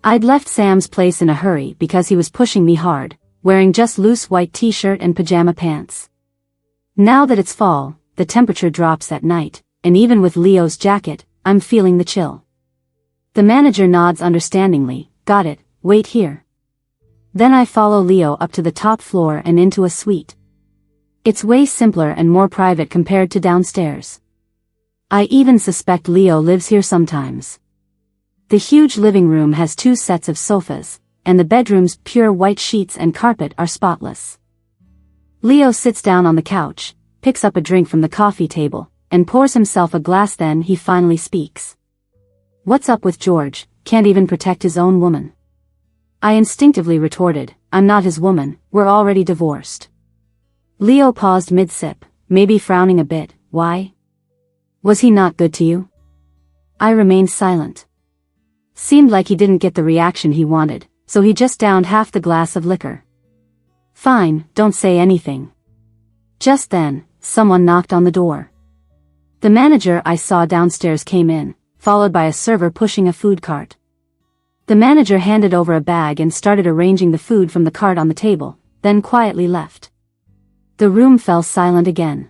I'd left Sam's place in a hurry because he was pushing me hard, wearing just loose white t-shirt and pajama pants. Now that it's fall, the temperature drops at night, and even with Leo's jacket, I'm feeling the chill. The manager nods understandingly. "Got it, wait here." Then I follow Leo up to the top floor and into a suite. It's way simpler and more private compared to downstairs. I even suspect Leo lives here sometimes. The huge living room has 2 sets of sofas, and the bedroom's pure white sheets and carpet are spotless. Leo sits down on the couch, picks up a drink from the coffee table, and pours himself a glass. Then he finally speaks. "What's up with George? Can't even protect his own woman?" I instinctively retorted, "I'm not his woman, we're already divorced." Leo paused mid-sip, maybe frowning a bit. "Why? Was he not good to you?" I remained silent. Seemed like he didn't get the reaction he wanted, so he just downed half the glass of liquor. "Fine, don't say anything." Just then, someone knocked on the door. The manager I saw downstairs came in, followed by a server pushing a food cart. The manager handed over a bag and started arranging the food from the cart on the table, then quietly left. The room fell silent again.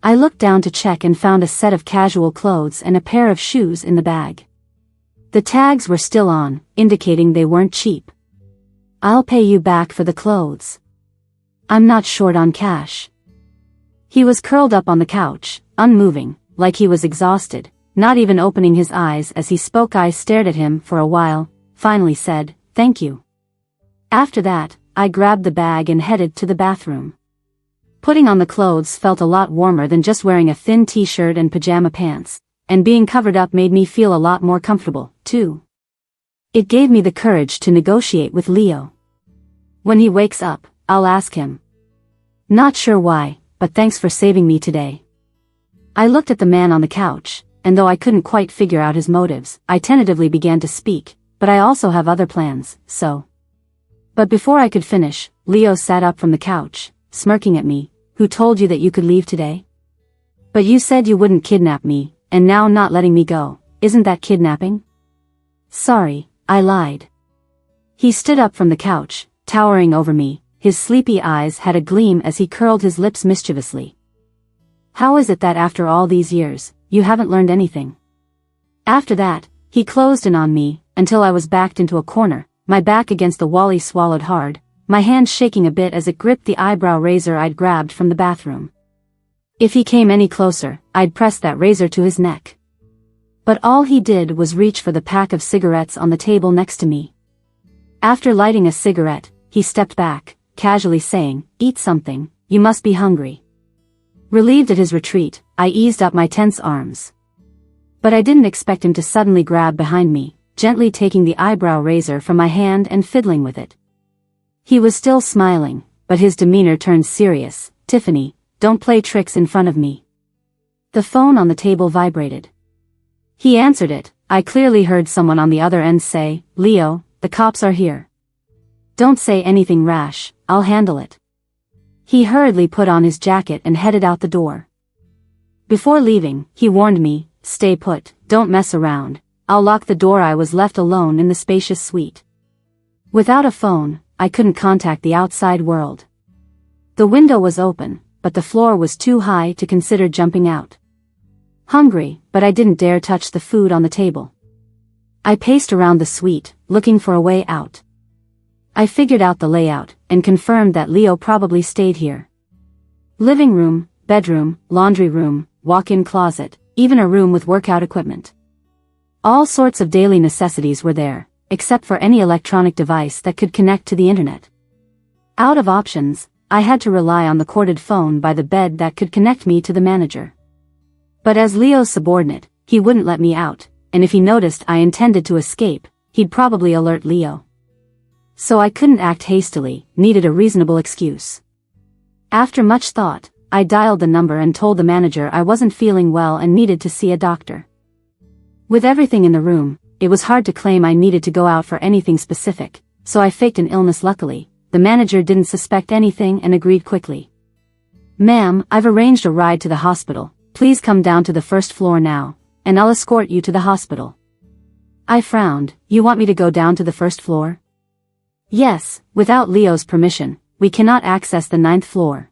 I looked down to check and found a set of casual clothes and a pair of shoes in the bag. The tags were still on, indicating they weren't cheap. "I'll pay you back for the clothes. I'm not short on cash." He was curled up on the couch, unmoving, like he was exhausted, not even opening his eyes as he spoke. I stared at him for a while, finally said, "Thank you." After that, I grabbed the bag and headed to the bathroom. Putting on the clothes felt a lot warmer than just wearing a thin t-shirt and pajama pants, and being covered up made me feel a lot more comfortable, too. It gave me the courage to negotiate with Leo. When he wakes up, I'll ask him. "Not sure why, but thanks for saving me today." I looked at the man on the couch, and though I couldn't quite figure out his motives, I tentatively began to speak, "But I also have other plans, so." But before I could finish, Leo sat up from the couch, smirking at me. "Who told you that you could leave today? But you said you wouldn't kidnap me, and now not letting me go, isn't that kidnapping?" "Sorry, I lied." He stood up from the couch, towering over me. His sleepy eyes had a gleam as he curled his lips mischievously. "How is it that after all these years, you haven't learned anything?" After that, he closed in on me, until I was backed into a corner, my back against the wall. He swallowed hard, my hand shaking a bit as it gripped the eyebrow razor I'd grabbed from the bathroom. If he came any closer, I'd press that razor to his neck. But all he did was reach for the pack of cigarettes on the table next to me. After lighting a cigarette, he stepped back, casually saying, "Eat something, you must be hungry." Relieved at his retreat, I eased up my tense arms. But I didn't expect him to suddenly grab behind me, gently taking the eyebrow razor from my hand and fiddling with it. He was still smiling, but his demeanor turned serious. "Tiffany, don't play tricks in front of me." The phone on the table vibrated. He answered it. I clearly heard someone on the other end say, "Leo, the cops are here. Don't say anything rash, I'll handle it." He hurriedly put on his jacket and headed out the door. Before leaving, he warned me, "Stay put, don't mess around, I'll lock the door." I was left alone in the spacious suite. Without a phone, I couldn't contact the outside world. The window was open, but the floor was too high to consider jumping out. Hungry, but I didn't dare touch the food on the table. I paced around the suite, looking for a way out. I figured out the layout, and confirmed that Leo probably stayed here. Living room, bedroom, laundry room, walk-in closet, even a room with workout equipment. All sorts of daily necessities were there, except for any electronic device that could connect to the internet. Out of options, I had to rely on the corded phone by the bed that could connect me to the manager. But as Leo's subordinate, he wouldn't let me out, and if he noticed I intended to escape, he'd probably alert Leo. So I couldn't act hastily, needed a reasonable excuse. After much thought, I dialed the number and told the manager I wasn't feeling well and needed to see a doctor. With everything in the room, it was hard to claim I needed to go out for anything specific, so I faked an illness. Luckily, the manager didn't suspect anything and agreed quickly. "Ma'am, I've arranged a ride to the hospital. Please come down to the first floor now, and I'll escort you to the hospital." I frowned. "You want me to go down to the first floor?" "Yes, without Leo's permission, we cannot access the 9th floor.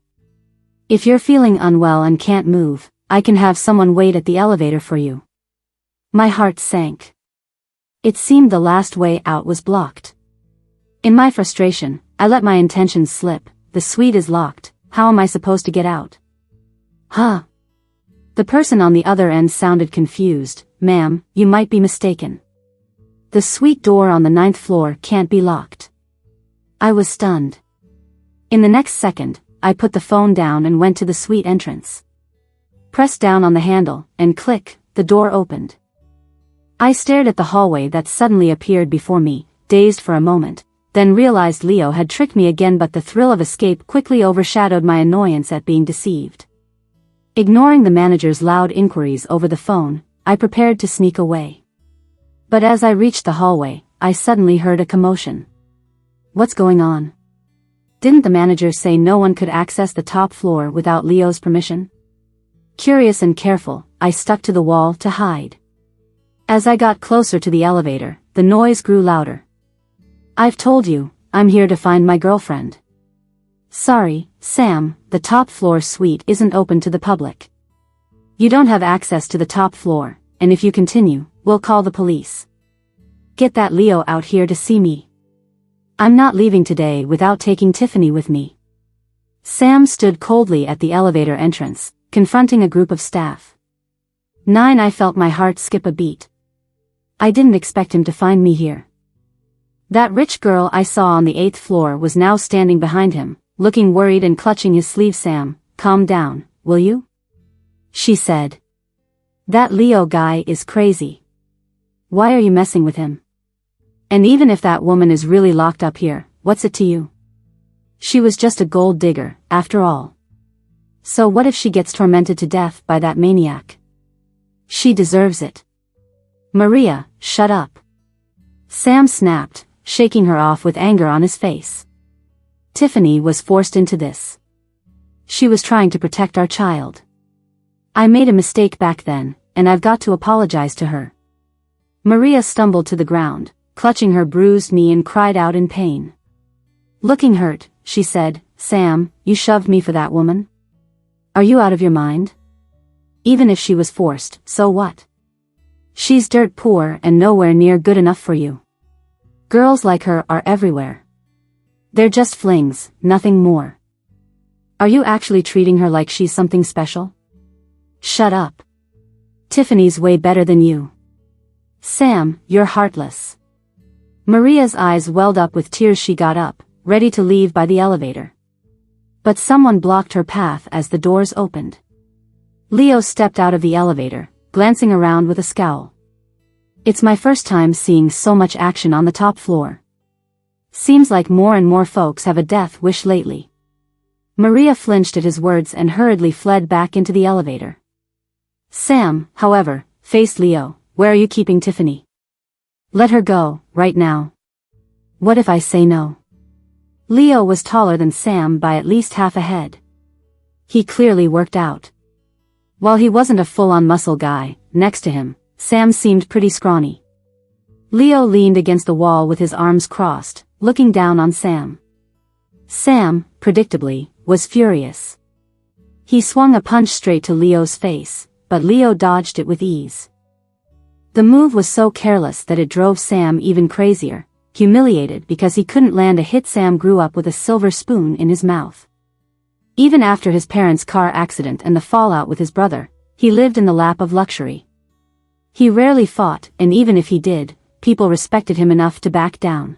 If you're feeling unwell and can't move, I can have someone wait at the elevator for you." My heart sank. It seemed the last way out was blocked. In my frustration, I let my intentions slip. "The suite is locked, how am I supposed to get out?" "Huh?" The person on the other end sounded confused. "Ma'am, you might be mistaken. The suite door on the 9th floor can't be locked." I was stunned. In the next second, I put the phone down and went to the suite entrance. Pressed down on the handle, and click, the door opened. I stared at the hallway that suddenly appeared before me, dazed for a moment, then realized Leo had tricked me again, but the thrill of escape quickly overshadowed my annoyance at being deceived. Ignoring the manager's loud inquiries over the phone, I prepared to sneak away. But as I reached the hallway, I suddenly heard a commotion. "What's going on? Didn't the manager say no one could access the top floor without Leo's permission?" Curious and careful, I stuck to the wall to hide. As I got closer to the elevator, the noise grew louder. "I've told you, I'm here to find my girlfriend." "Sorry, Sam, the top floor suite isn't open to the public. You don't have access to the top floor, and if you continue, we'll call the police." Get that Leo out here to see me. I'm not leaving today without taking Tiffany with me. Sam stood coldly at the elevator entrance, confronting a group of staff. I felt my heart skip a beat. I didn't expect him to find me here. That rich girl I saw on the 8th floor was now standing behind him, looking worried and clutching his sleeve. Sam, calm down, will you? She said. That Leo guy is crazy. Why are you messing with him? And even if that woman is really locked up here, what's it to you? She was just a gold digger, after all. So what if she gets tormented to death by that maniac? She deserves it. Maria, shut up. Sam snapped, shaking her off with anger on his face. Tiffany was forced into this. She was trying to protect our child. I made a mistake back then, and I've got to apologize to her. Maria stumbled to the ground, clutching her bruised knee, and cried out in pain. Looking hurt, she said, Sam, you shoved me for that woman? Are you out of your mind? Even if she was forced, so what? She's dirt poor and nowhere near good enough for you. Girls like her are everywhere. They're just flings, nothing more. Are you actually treating her like she's something special? Shut up. Tiffany's way better than you. Sam, you're heartless. Maria's eyes welled up with tears. She got up, ready to leave by the elevator. But someone blocked her path as the doors opened. Leo stepped out of the elevator, glancing around with a scowl. It's my first time seeing so much action on the top floor. Seems like more and more folks have a death wish lately. Maria flinched at his words and hurriedly fled back into the elevator. Sam, however, faced Leo. Where are you keeping Tiffany? Let her go, right now. What if I say no? Leo was taller than Sam by at least half a head. He clearly worked out. While he wasn't a full-on muscle guy, next to him, Sam seemed pretty scrawny. Leo leaned against the wall with his arms crossed, looking down on Sam. Sam, predictably, was furious. He swung a punch straight to Leo's face, but Leo dodged it with ease. The move was so careless that it drove Sam even crazier, humiliated because he couldn't land a hit. Sam grew up with a silver spoon in his mouth. Even after his parents' car accident and the fallout with his brother, he lived in the lap of luxury. He rarely fought, and even if he did, people respected him enough to back down.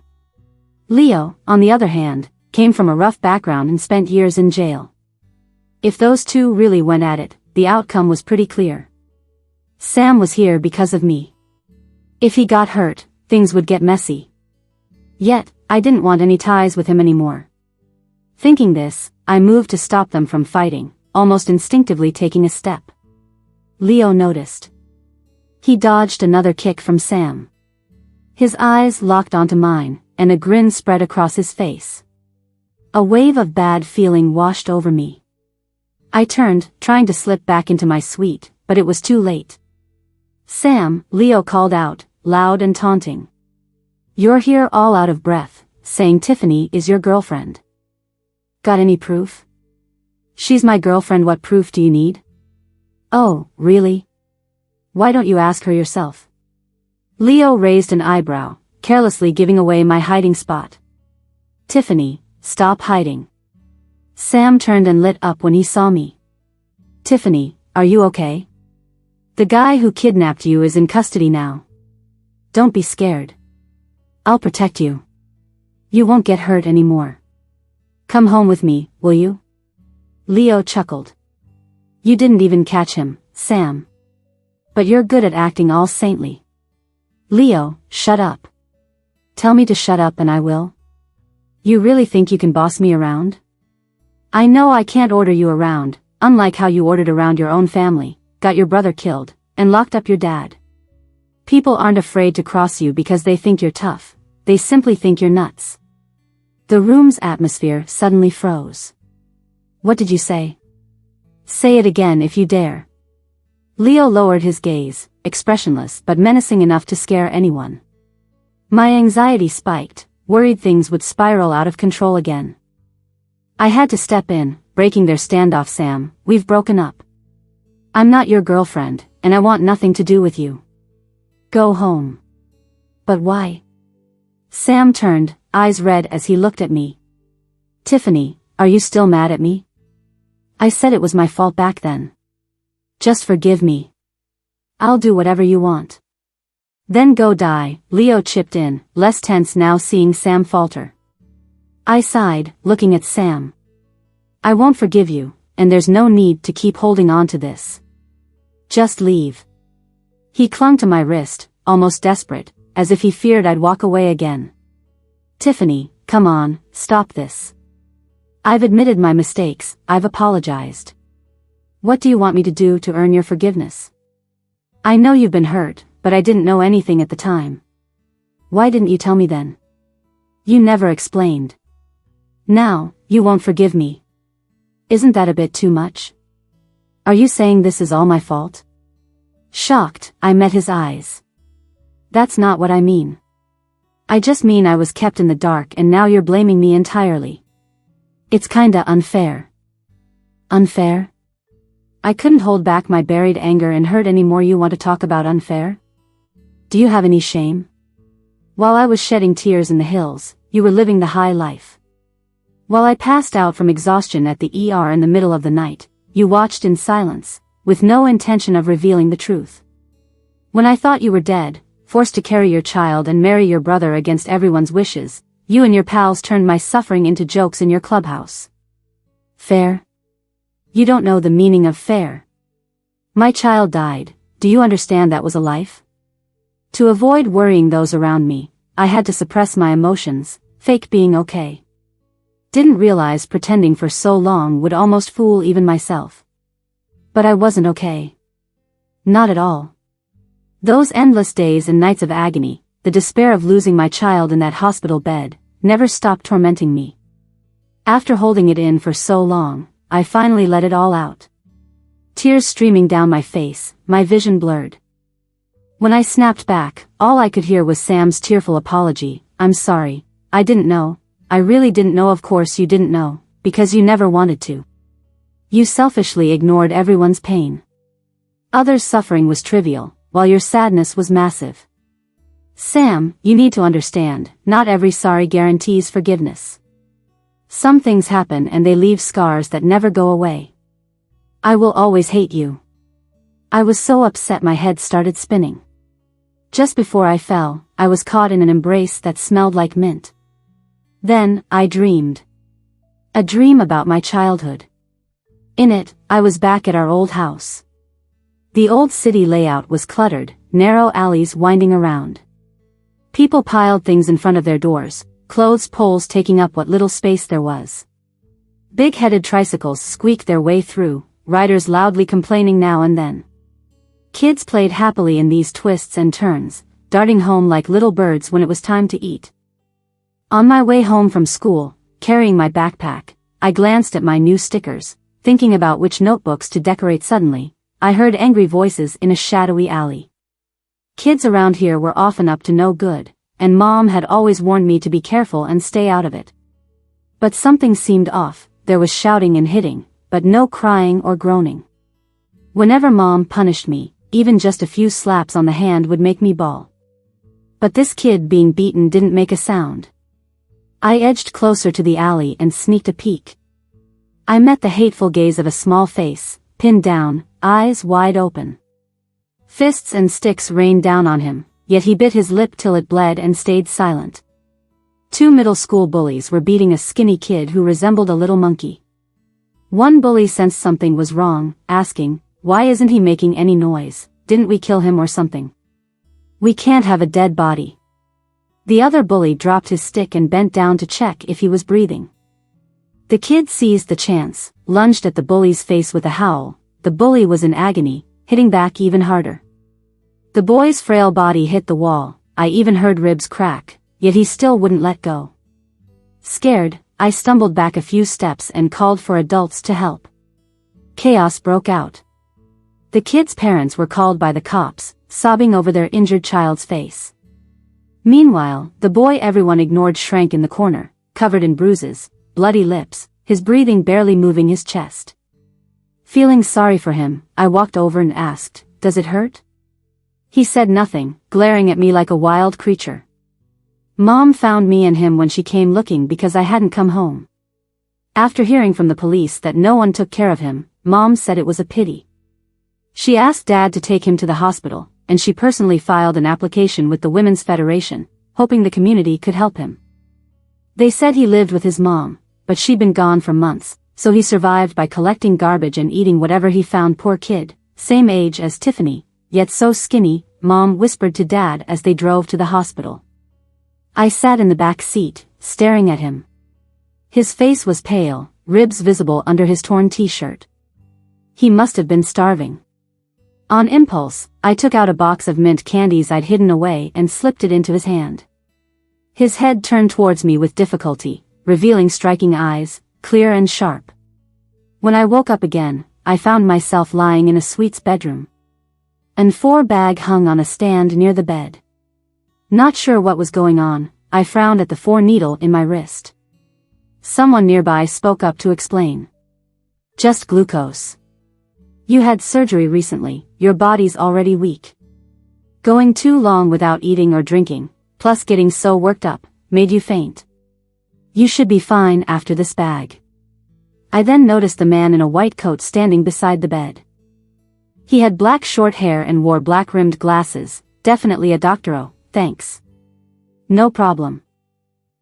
Leo, on the other hand, came from a rough background and spent years in jail. If those two really went at it, the outcome was pretty clear. Sam was here because of me. If he got hurt, things would get messy. Yet, I didn't want any ties with him anymore. Thinking this, I moved to stop them from fighting, almost instinctively taking a step. Leo noticed. He dodged another kick from Sam. His eyes locked onto mine, and a grin spread across his face. A wave of bad feeling washed over me. I turned, trying to slip back into my suite, but it was too late. Sam, Leo called out, loud and taunting. You're here all out of breath, saying Tiffany is your girlfriend. Got any proof? She's my girlfriend. What proof do you need? Oh, really? Why don't you ask her yourself? Leo raised an eyebrow, carelessly giving away my hiding spot. Tiffany, stop hiding. Sam turned and lit up when he saw me. Tiffany, are you okay? The guy who kidnapped you is in custody now. Don't be scared. I'll protect you. You won't get hurt anymore. Come home with me, will you? Leo chuckled. You didn't even catch him, Sam. But you're good at acting all saintly. Leo, shut up. Tell me to shut up and I will. You really think you can boss me around? I know I can't order you around, unlike how you ordered around your own family, got your brother killed, and locked up your dad. People aren't afraid to cross you because they think you're tough, they simply think you're nuts. The room's atmosphere suddenly froze. What did you say? Say it again if you dare. Leo lowered his gaze, expressionless but menacing enough to scare anyone. My anxiety spiked, worried things would spiral out of control again. I had to step in, breaking their standoff. Sam, we've broken up. I'm not your girlfriend, and I want nothing to do with you. Go home. But why? Sam turned, eyes red as he looked at me. Tiffany, are you still mad at me? I said it was my fault back then. Just forgive me. I'll do whatever you want. Then go die, Leo chipped in, less tense now seeing Sam falter. I sighed, looking at Sam. I won't forgive you, and there's no need to keep holding on to this. Just leave. He clung to my wrist, almost desperate, as if he feared I'd walk away again. Tiffany, come on, stop this. I've admitted my mistakes, I've apologized. What do you want me to do to earn your forgiveness? I know you've been hurt, but I didn't know anything at the time. Why didn't you tell me then? You never explained. Now, you won't forgive me. Isn't that a bit too much? Are you saying this is all my fault? Shocked, I met his eyes. That's not what I mean. I just mean I was kept in the dark and now you're blaming me entirely. It's kinda unfair. Unfair? I couldn't hold back my buried anger and hurt anymore. You want to talk about unfair? Do you have any shame? While I was shedding tears in the hills, you were living the high life. While I passed out from exhaustion at the ER in the middle of the night, you watched in silence, with no intention of revealing the truth. When I thought you were dead, forced to carry your child and marry your brother against everyone's wishes, you and your pals turned my suffering into jokes in your clubhouse. Fair? You don't know the meaning of fair. My child died, do you understand that was a life? To avoid worrying those around me, I had to suppress my emotions, fake being okay. Didn't realize pretending for so long would almost fool even myself. But I wasn't okay. Not at all. Those endless days and nights of agony, the despair of losing my child in that hospital bed, never stopped tormenting me. After holding it in for so long, I finally let it all out. Tears streaming down my face, my vision blurred. When I snapped back, all I could hear was Sam's tearful apology. I'm sorry, I didn't know, I really didn't know. Of course you didn't know, because you never wanted to. You selfishly ignored everyone's pain. Others' suffering was trivial, while your sadness was massive. Sam, you need to understand, not every sorry guarantees forgiveness. Some things happen and they leave scars that never go away. I will always hate you. I was so upset my head started spinning. Just before I fell, I was caught in an embrace that smelled like mint. Then, I dreamed. A dream about my childhood. In it, I was back at our old house. The old city layout was cluttered, narrow alleys winding around. People piled things in front of their doors, clothes poles taking up what little space there was. Big-headed tricycles squeaked their way through, riders loudly complaining now and then. Kids played happily in these twists and turns, darting home like little birds when it was time to eat. On my way home from school, carrying my backpack, I glanced at my new stickers, thinking about which notebooks to decorate. Suddenly, I heard angry voices in a shadowy alley. Kids around here were often up to no good, and Mom had always warned me to be careful and stay out of it. But something seemed off. There was shouting and hitting, but no crying or groaning. Whenever Mom punished me, even just a few slaps on the hand would make me bawl. But this kid being beaten didn't make a sound. I edged closer to the alley and sneaked a peek. I met the hateful gaze of a small face, pinned down, eyes wide open. Fists and sticks rained down on him, yet he bit his lip till it bled and stayed silent. Two middle school bullies were beating a skinny kid who resembled a little monkey. One bully sensed something was wrong, asking, "Why isn't he making any noise? Didn't we kill him or something? We can't have a dead body." The other bully dropped his stick and bent down to check if he was breathing. The kid seized the chance, lunged at the bully's face with a howl. The bully was in agony, hitting back even harder. The boy's frail body hit the wall. I even heard ribs crack, yet he still wouldn't let go. Scared, I stumbled back a few steps and called for adults to help. Chaos broke out. The kid's parents were called by the cops, sobbing over their injured child's face. Meanwhile, the boy everyone ignored shrank in the corner, covered in bruises, bloody lips, his breathing barely moving his chest. Feeling sorry for him, I walked over and asked, "Does it hurt?" He said nothing, glaring at me like a wild creature. Mom found me and him when she came looking because I hadn't come home. After hearing from the police that no one took care of him, Mom said it was a pity. She asked Dad to take him to the hospital, and she personally filed an application with the Women's Federation, hoping the community could help him. They said he lived with his mom, but she'd been gone for months, so he survived by collecting garbage and eating whatever he found. Poor kid, same age as Tiffany, yet so skinny, Mom whispered to Dad as they drove to the hospital. I sat in the back seat, staring at him. His face was pale, ribs visible under his torn t-shirt. He must have been starving. On impulse, I took out a box of mint candies I'd hidden away and slipped it into his hand. His head turned towards me with difficulty, revealing striking eyes, clear and sharp. When I woke up again, I found myself lying in a suite's bedroom. An 4 bag hung on a stand near the bed. Not sure what was going on, I frowned at the 4 needle in my wrist. Someone nearby spoke up to explain. Just glucose. You had surgery recently, your body's already weak. Going too long without eating or drinking, plus getting so worked up, made you faint. You should be fine after this bag. I then noticed the man in a white coat standing beside the bed. He had black short hair and wore black-rimmed glasses, definitely a doctoro, thanks. No problem.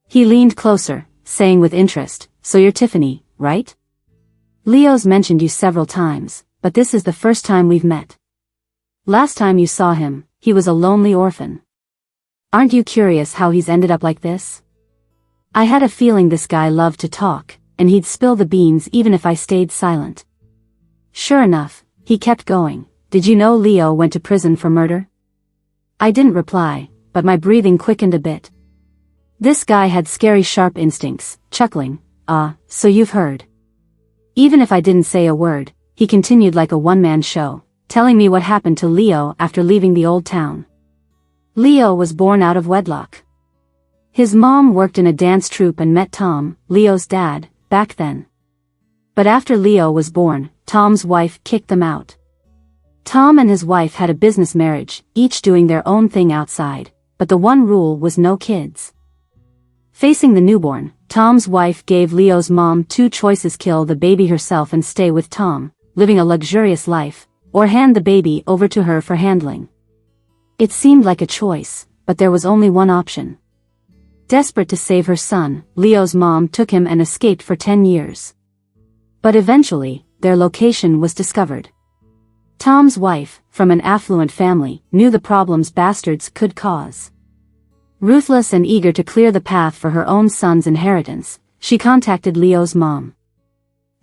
He leaned closer, saying with interest, so you're Tiffany, right? Leo's mentioned you several times, but this is the first time we've met. Last time you saw him, he was a lonely orphan. Aren't you curious how he's ended up like this? I had a feeling this guy loved to talk, and he'd spill the beans even if I stayed silent. Sure enough, he kept going. Did you know Leo went to prison for murder? I didn't reply, but my breathing quickened a bit. This guy had scary sharp instincts, chuckling, so you've heard. Even if I didn't say a word, he continued like a one-man show, telling me what happened to Leo after leaving the old town. Leo was born out of wedlock. His mom worked in a dance troupe and met Tom, Leo's dad, back then. But after Leo was born, Tom's wife kicked them out. Tom and his wife had a business marriage, each doing their own thing outside, but the one rule was no kids. Facing the newborn, Tom's wife gave Leo's mom 2 choices: kill the baby herself and stay with Tom, living a luxurious life, or hand the baby over to her for handling. It seemed like a choice, but there was only one option. Desperate to save her son, Leo's mom took him and escaped for 10 years. But eventually, their location was discovered. Tom's wife, from an affluent family, knew the problems bastards could cause. Ruthless and eager to clear the path for her own son's inheritance, she contacted Leo's mom.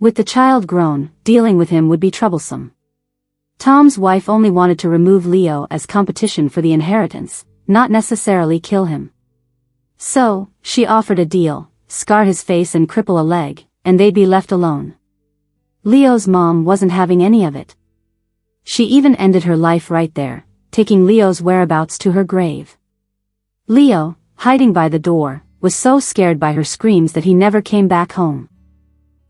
With the child grown, dealing with him would be troublesome. Tom's wife only wanted to remove Leo as competition for the inheritance, not necessarily kill him. So, she offered a deal: scar his face and cripple a leg, and they'd be left alone. Leo's mom wasn't having any of it. She even ended her life right there, taking Leo's whereabouts to her grave. Leo, hiding by the door, was so scared by her screams that he never came back home.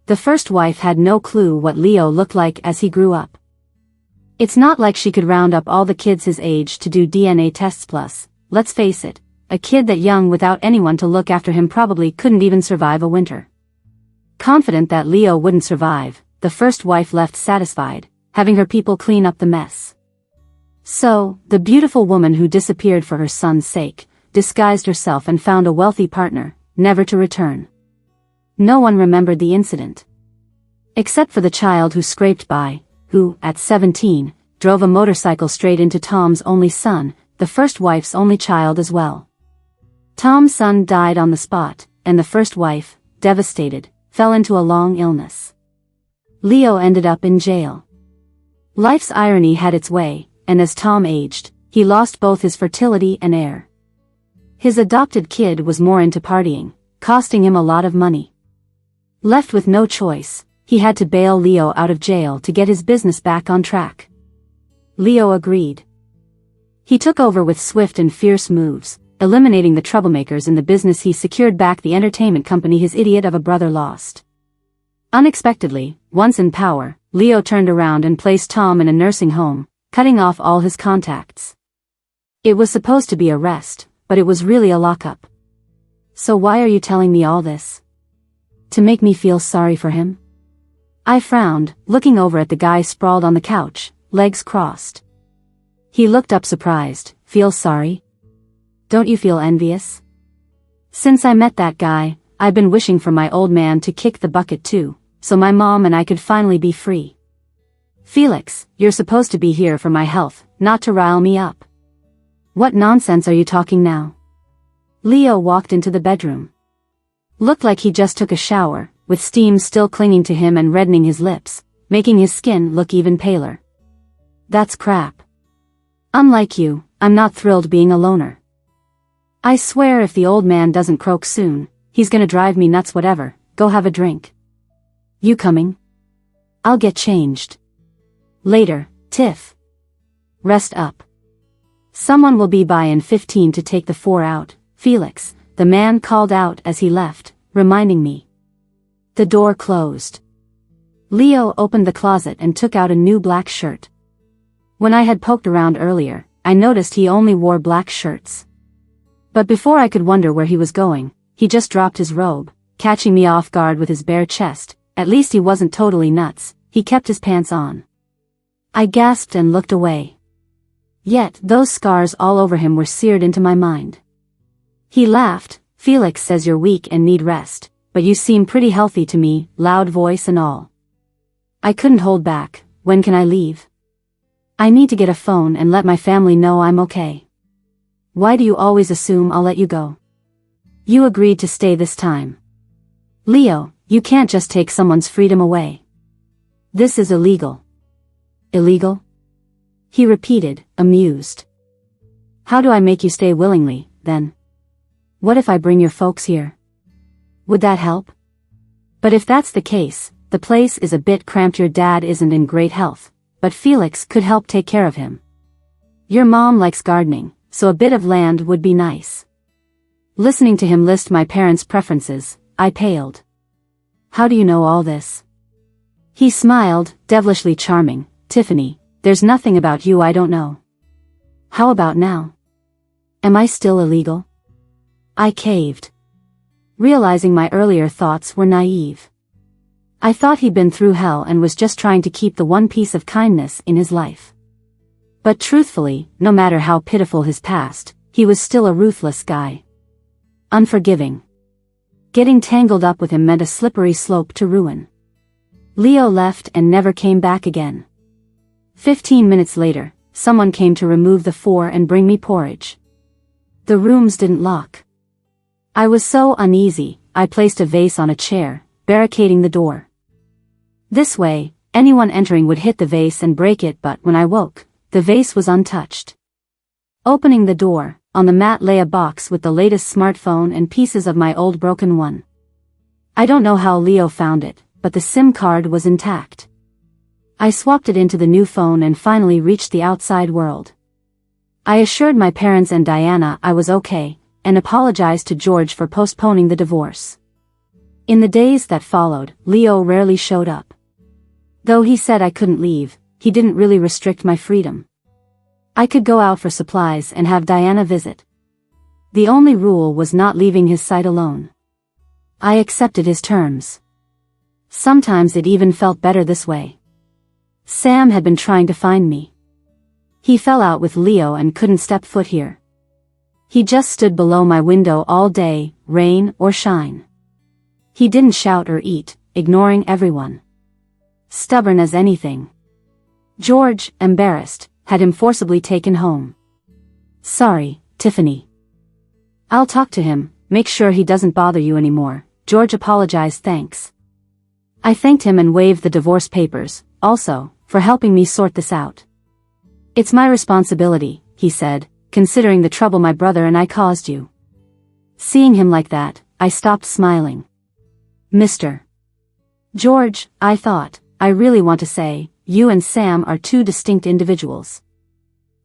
The first wife had no clue what Leo looked like as he grew up. It's not like she could round up all the kids his age to do DNA tests. Plus, let's face it, a kid that young without anyone to look after him probably couldn't even survive a winter. Confident that Leo wouldn't survive, the first wife left satisfied, having her people clean up the mess. So, the beautiful woman who disappeared for her son's sake, disguised herself and found a wealthy partner, never to return. No one remembered the incident. Except for the child who scraped by, who, at 17, drove a motorcycle straight into Tom's only son, the first wife's only child as well. Tom's son died on the spot, and the first wife, devastated, fell into a long illness. Leo ended up in jail. Life's irony had its way, and as Tom aged, he lost both his fertility and heir. His adopted kid was more into partying, costing him a lot of money. Left with no choice, he had to bail Leo out of jail to get his business back on track. Leo agreed. He took over with swift and fierce moves, eliminating the troublemakers in the business. He secured back the entertainment company his idiot of a brother lost. Unexpectedly, once in power, Leo turned around and placed Tom in a nursing home, cutting off all his contacts. It was supposed to be a rest, but it was really a lockup. So why are you telling me all this? To make me feel sorry for him? I frowned, looking over at the guy sprawled on the couch, legs crossed. He looked up surprised. Feel sorry? Don't you feel envious? Since I met that guy, I've been wishing for my old man to kick the bucket too, so my mom and I could finally be free. Felix, you're supposed to be here for my health, not to rile me up. What nonsense are you talking now? Leo walked into the bedroom. Looked like he just took a shower, with steam still clinging to him and reddening his lips, making his skin look even paler. That's crap. Unlike you, I'm not thrilled being a loner. I swear if the old man doesn't croak soon, he's gonna drive me nuts. Whatever, go have a drink. You coming? I'll get changed. Later, Tiff. Rest up. Someone will be by in 15 to take the 4 out, Felix, the man called out as he left, reminding me. The door closed. Leo opened the closet and took out a new black shirt. When I had poked around earlier, I noticed he only wore black shirts. But before I could wonder where he was going, he just dropped his robe, catching me off guard with his bare chest. At least he wasn't totally nuts, he kept his pants on. I gasped and looked away. Yet, those scars all over him were seared into my mind. He laughed. Felix says you're weak and need rest, but you seem pretty healthy to me, loud voice and all. I couldn't hold back. When can I leave? I need to get a phone and let my family know I'm okay. Why do you always assume I'll let you go? You agreed to stay this time. Leo, you can't just take someone's freedom away. This is illegal. Illegal? He repeated, amused. How do I make you stay willingly, then? What if I bring your folks here? Would that help? But if that's the case, the place is a bit cramped. Your dad isn't in great health, but Felix could help take care of him. Your mom likes gardening, so a bit of land would be nice. Listening to him list my parents' preferences, I paled. How do you know all this? He smiled, devilishly charming. Tiffany, there's nothing about you I don't know. How about now? Am I still illegal? I caved. Realizing my earlier thoughts were naive. I thought he'd been through hell and was just trying to keep the one piece of kindness in his life. But truthfully, no matter how pitiful his past, he was still a ruthless guy. Unforgiving. Getting tangled up with him meant a slippery slope to ruin. Leo left and never came back again. 15 minutes later, someone came to remove the 4 and bring me porridge. The rooms didn't lock. I was so uneasy, I placed a vase on a chair, barricading the door. This way, anyone entering would hit the vase and break it, but when I woke, the vase was untouched. Opening the door, on the mat lay a box with the latest smartphone and pieces of my old broken one. I don't know how Leo found it, but the SIM card was intact. I swapped it into the new phone and finally reached the outside world. I assured my parents and Diana I was okay, and apologized to George for postponing the divorce. In the days that followed, Leo rarely showed up. Though he said I couldn't leave, he didn't really restrict my freedom. I could go out for supplies and have Diana visit. The only rule was not leaving his sight alone. I accepted his terms. Sometimes it even felt better this way. Sam had been trying to find me. He fell out with Leo and couldn't step foot here. He just stood below my window all day, rain or shine. He didn't shout or eat, ignoring everyone. Stubborn as anything. George, embarrassed, had him forcibly taken home. Sorry, Tiffany. I'll talk to him, make sure he doesn't bother you anymore. George apologized. Thanks. I thanked him and waved the divorce papers, also, for helping me sort this out. It's my responsibility, he said, considering the trouble my brother and I caused you. Seeing him like that, I stopped smiling. Mr. George, I thought, I really want to say, you and Sam are 2 distinct individuals.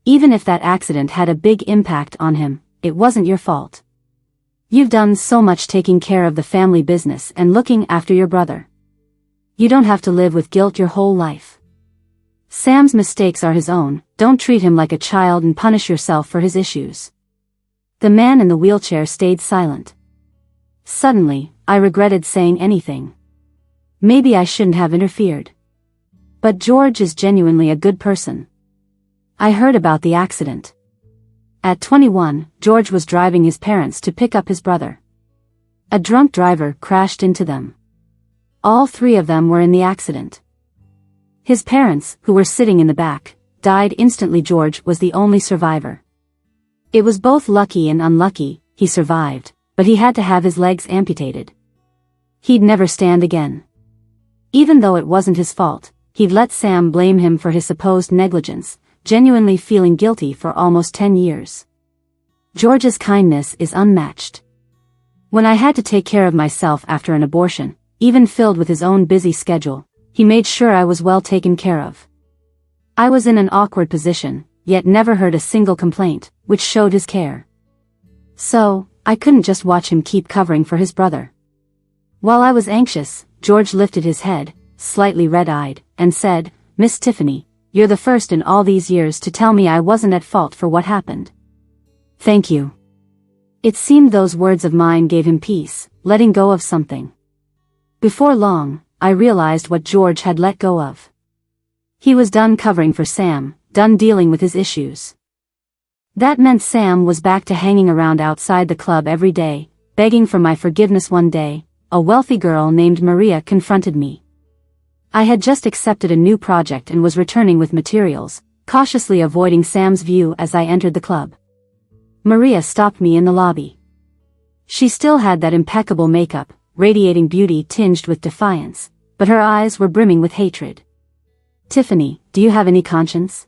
Even if that accident had a big impact on him, it wasn't your fault. You've done so much taking care of the family business and looking after your brother. You don't have to live with guilt your whole life. Sam's mistakes are his own, don't treat him like a child and punish yourself for his issues. The man in the wheelchair stayed silent. Suddenly, I regretted saying anything. Maybe I shouldn't have interfered. But George is genuinely a good person. I heard about the accident. At 21, George was driving his parents to pick up his brother. A drunk driver crashed into them. All three of them were in the accident. His parents, who were sitting in the back, died instantly. George was the only survivor. It was both lucky and unlucky, he survived, but he had to have his legs amputated. He'd never stand again. Even though it wasn't his fault, he'd let Sam blame him for his supposed negligence, genuinely feeling guilty for almost 10 years. George's kindness is unmatched. When I had to take care of myself after an abortion, even filled with his own busy schedule, he made sure I was well taken care of. I was in an awkward position, yet never heard a single complaint, which showed his care. So, I couldn't just watch him keep covering for his brother. While I was anxious, George lifted his head, slightly red-eyed, and said, "Miss Tiffany, you're the first in all these years to tell me I wasn't at fault for what happened. Thank you." It seemed those words of mine gave him peace, letting go of something. Before long, I realized what George had let go of. He was done covering for Sam, done dealing with his issues. That meant Sam was back to hanging around outside the club every day, begging for my forgiveness. One day, a wealthy girl named Maria confronted me. I had just accepted a new project and was returning with materials, cautiously avoiding Sam's view as I entered the club. Maria stopped me in the lobby. She still had that impeccable makeup, radiating beauty tinged with defiance, but her eyes were brimming with hatred. "Tiffany, do you have any conscience?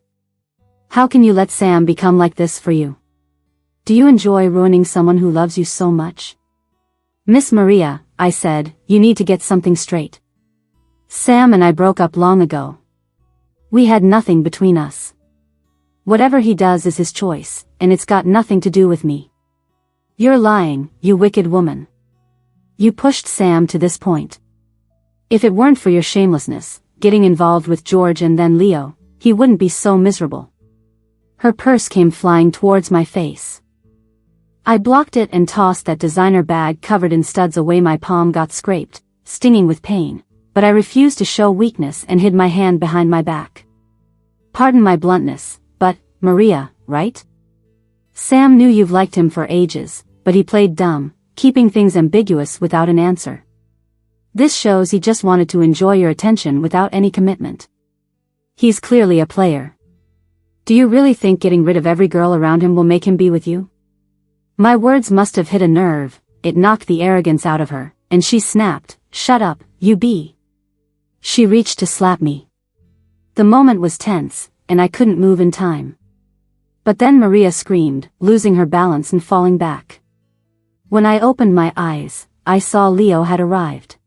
How can you let Sam become like this for you? Do you enjoy ruining someone who loves you so much?" "Miss Maria," I said, "you need to get something straight. Sam and I broke up long ago. We had nothing between us. Whatever he does is his choice, and it's got nothing to do with me. You're lying, you wicked woman. You pushed Sam to this point. If it weren't for your shamelessness, getting involved with George and then Leo, he wouldn't be so miserable." Her purse came flying towards my face. I blocked it and tossed that designer bag covered in studs away. My palm got scraped, stinging with pain, but I refused to show weakness and hid my hand behind my back. "Pardon my bluntness, but, Maria, right? Sam knew you've liked him for ages, but he played dumb, keeping things ambiguous without an answer. This shows he just wanted to enjoy your attention without any commitment. He's clearly a player. Do you really think getting rid of every girl around him will make him be with you?" My words must have hit a nerve. It knocked the arrogance out of her, and she snapped, "Shut up, you bee." She reached to slap me. The moment was tense, and I couldn't move in time. But then Maria screamed, losing her balance and falling back. When I opened my eyes, I saw Leo had arrived.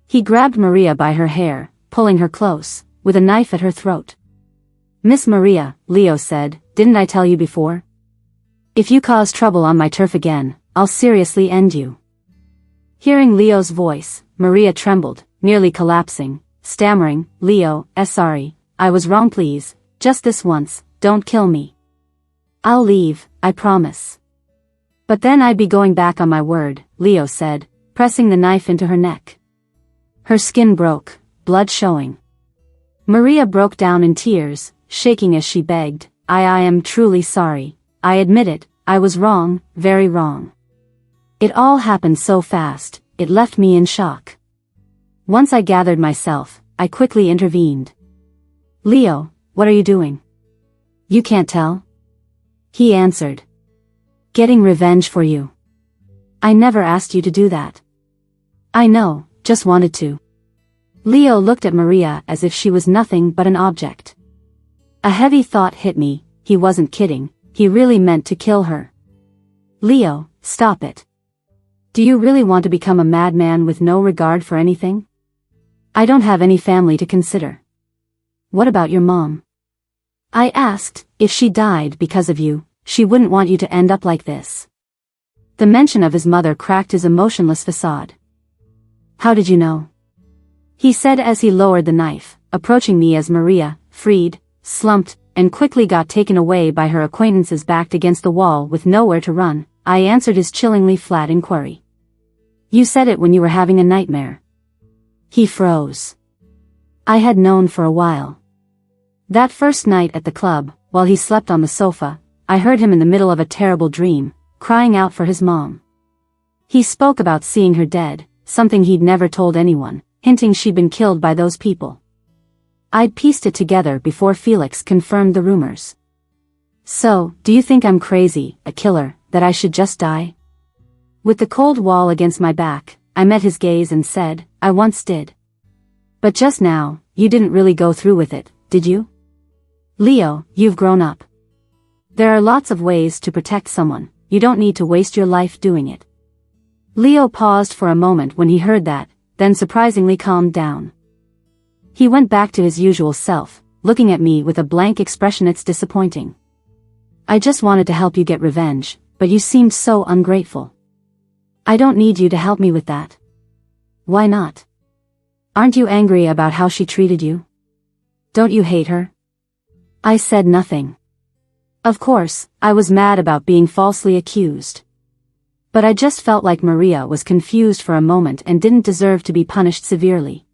He grabbed Maria by her hair, pulling her close, with a knife at her throat. "Miss Maria," Leo said, "didn't I tell you before? If you cause trouble on my turf again, I'll seriously end you." Hearing Leo's voice, Maria trembled, nearly collapsing, stammering, "Leo, sorry, I was wrong, please, just this once, don't kill me. I'll leave, I promise." "But then I'd be going back on my word," Leo said, pressing the knife into her neck. Her skin broke, blood showing. Maria broke down in tears, shaking as she begged, I am truly sorry. I admit it, I was wrong, very wrong. It all happened so fast, it left me in shock. Once I gathered myself, I quickly intervened. "Leo, what are you doing? You can't tell?" He answered. "Getting revenge for you. I never asked you to do that." "I know, just wanted to." Leo looked at Maria as if she was nothing but an object. A heavy thought hit me, he wasn't kidding, he really meant to kill her. "Leo, stop it. Do you really want to become a madman with no regard for anything? I don't have any family to consider." "What about your mom?" I asked. "If she died because of you, she wouldn't want you to end up like this." The mention of his mother cracked his emotionless facade. "How did you know?" He said as he lowered the knife, approaching me as Maria, freed, slumped, and quickly got taken away by her acquaintances backed against the wall with nowhere to run, I answered his chillingly flat inquiry. You said it when you were having a nightmare. He froze. I had known for a while. That first night at the club, while he slept on the sofa, I heard him in the middle of a terrible dream, crying out for his mom. He spoke about seeing her dead, something he'd never told anyone, hinting she'd been killed by those people. I'd pieced it together before Felix confirmed the rumors. So, do you think I'm crazy, a killer, that I should just die? With the cold wall against my back, I met his gaze and said, I once did. But just now, you didn't really go through with it, did you? Leo, you've grown up. There are lots of ways to protect someone, you don't need to waste your life doing it. Leo paused for a moment when he heard that, then surprisingly calmed down. He went back to his usual self, looking at me with a blank expression. It's disappointing. I just wanted to help you get revenge, but you seemed so ungrateful. I don't need you to help me with that. Why not? Aren't you angry about how she treated you? Don't you hate her? I said nothing. Of course, I was mad about being falsely accused. But I just felt like Maria was confused for a moment and didn't deserve to be punished severely.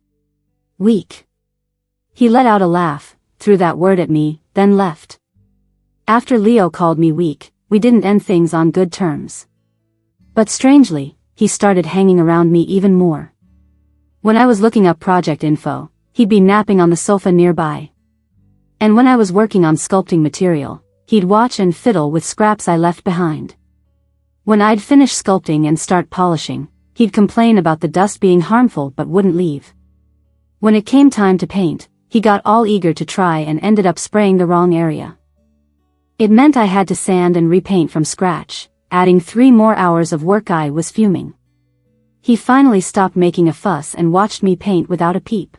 Weak. He let out a laugh, threw that word at me, then left. After Leo called me weak, we didn't end things on good terms. But strangely, he started hanging around me even more. When I was looking up project info, he'd be napping on the sofa nearby. And when I was working on sculpting material, he'd watch and fiddle with scraps I left behind. When I'd finish sculpting and start polishing, he'd complain about the dust being harmful but wouldn't leave. When it came time to paint, he got all eager to try and ended up spraying the wrong area. It meant I had to sand and repaint from scratch, adding 3 more hours of work. I was fuming. He finally stopped making a fuss and watched me paint without a peep.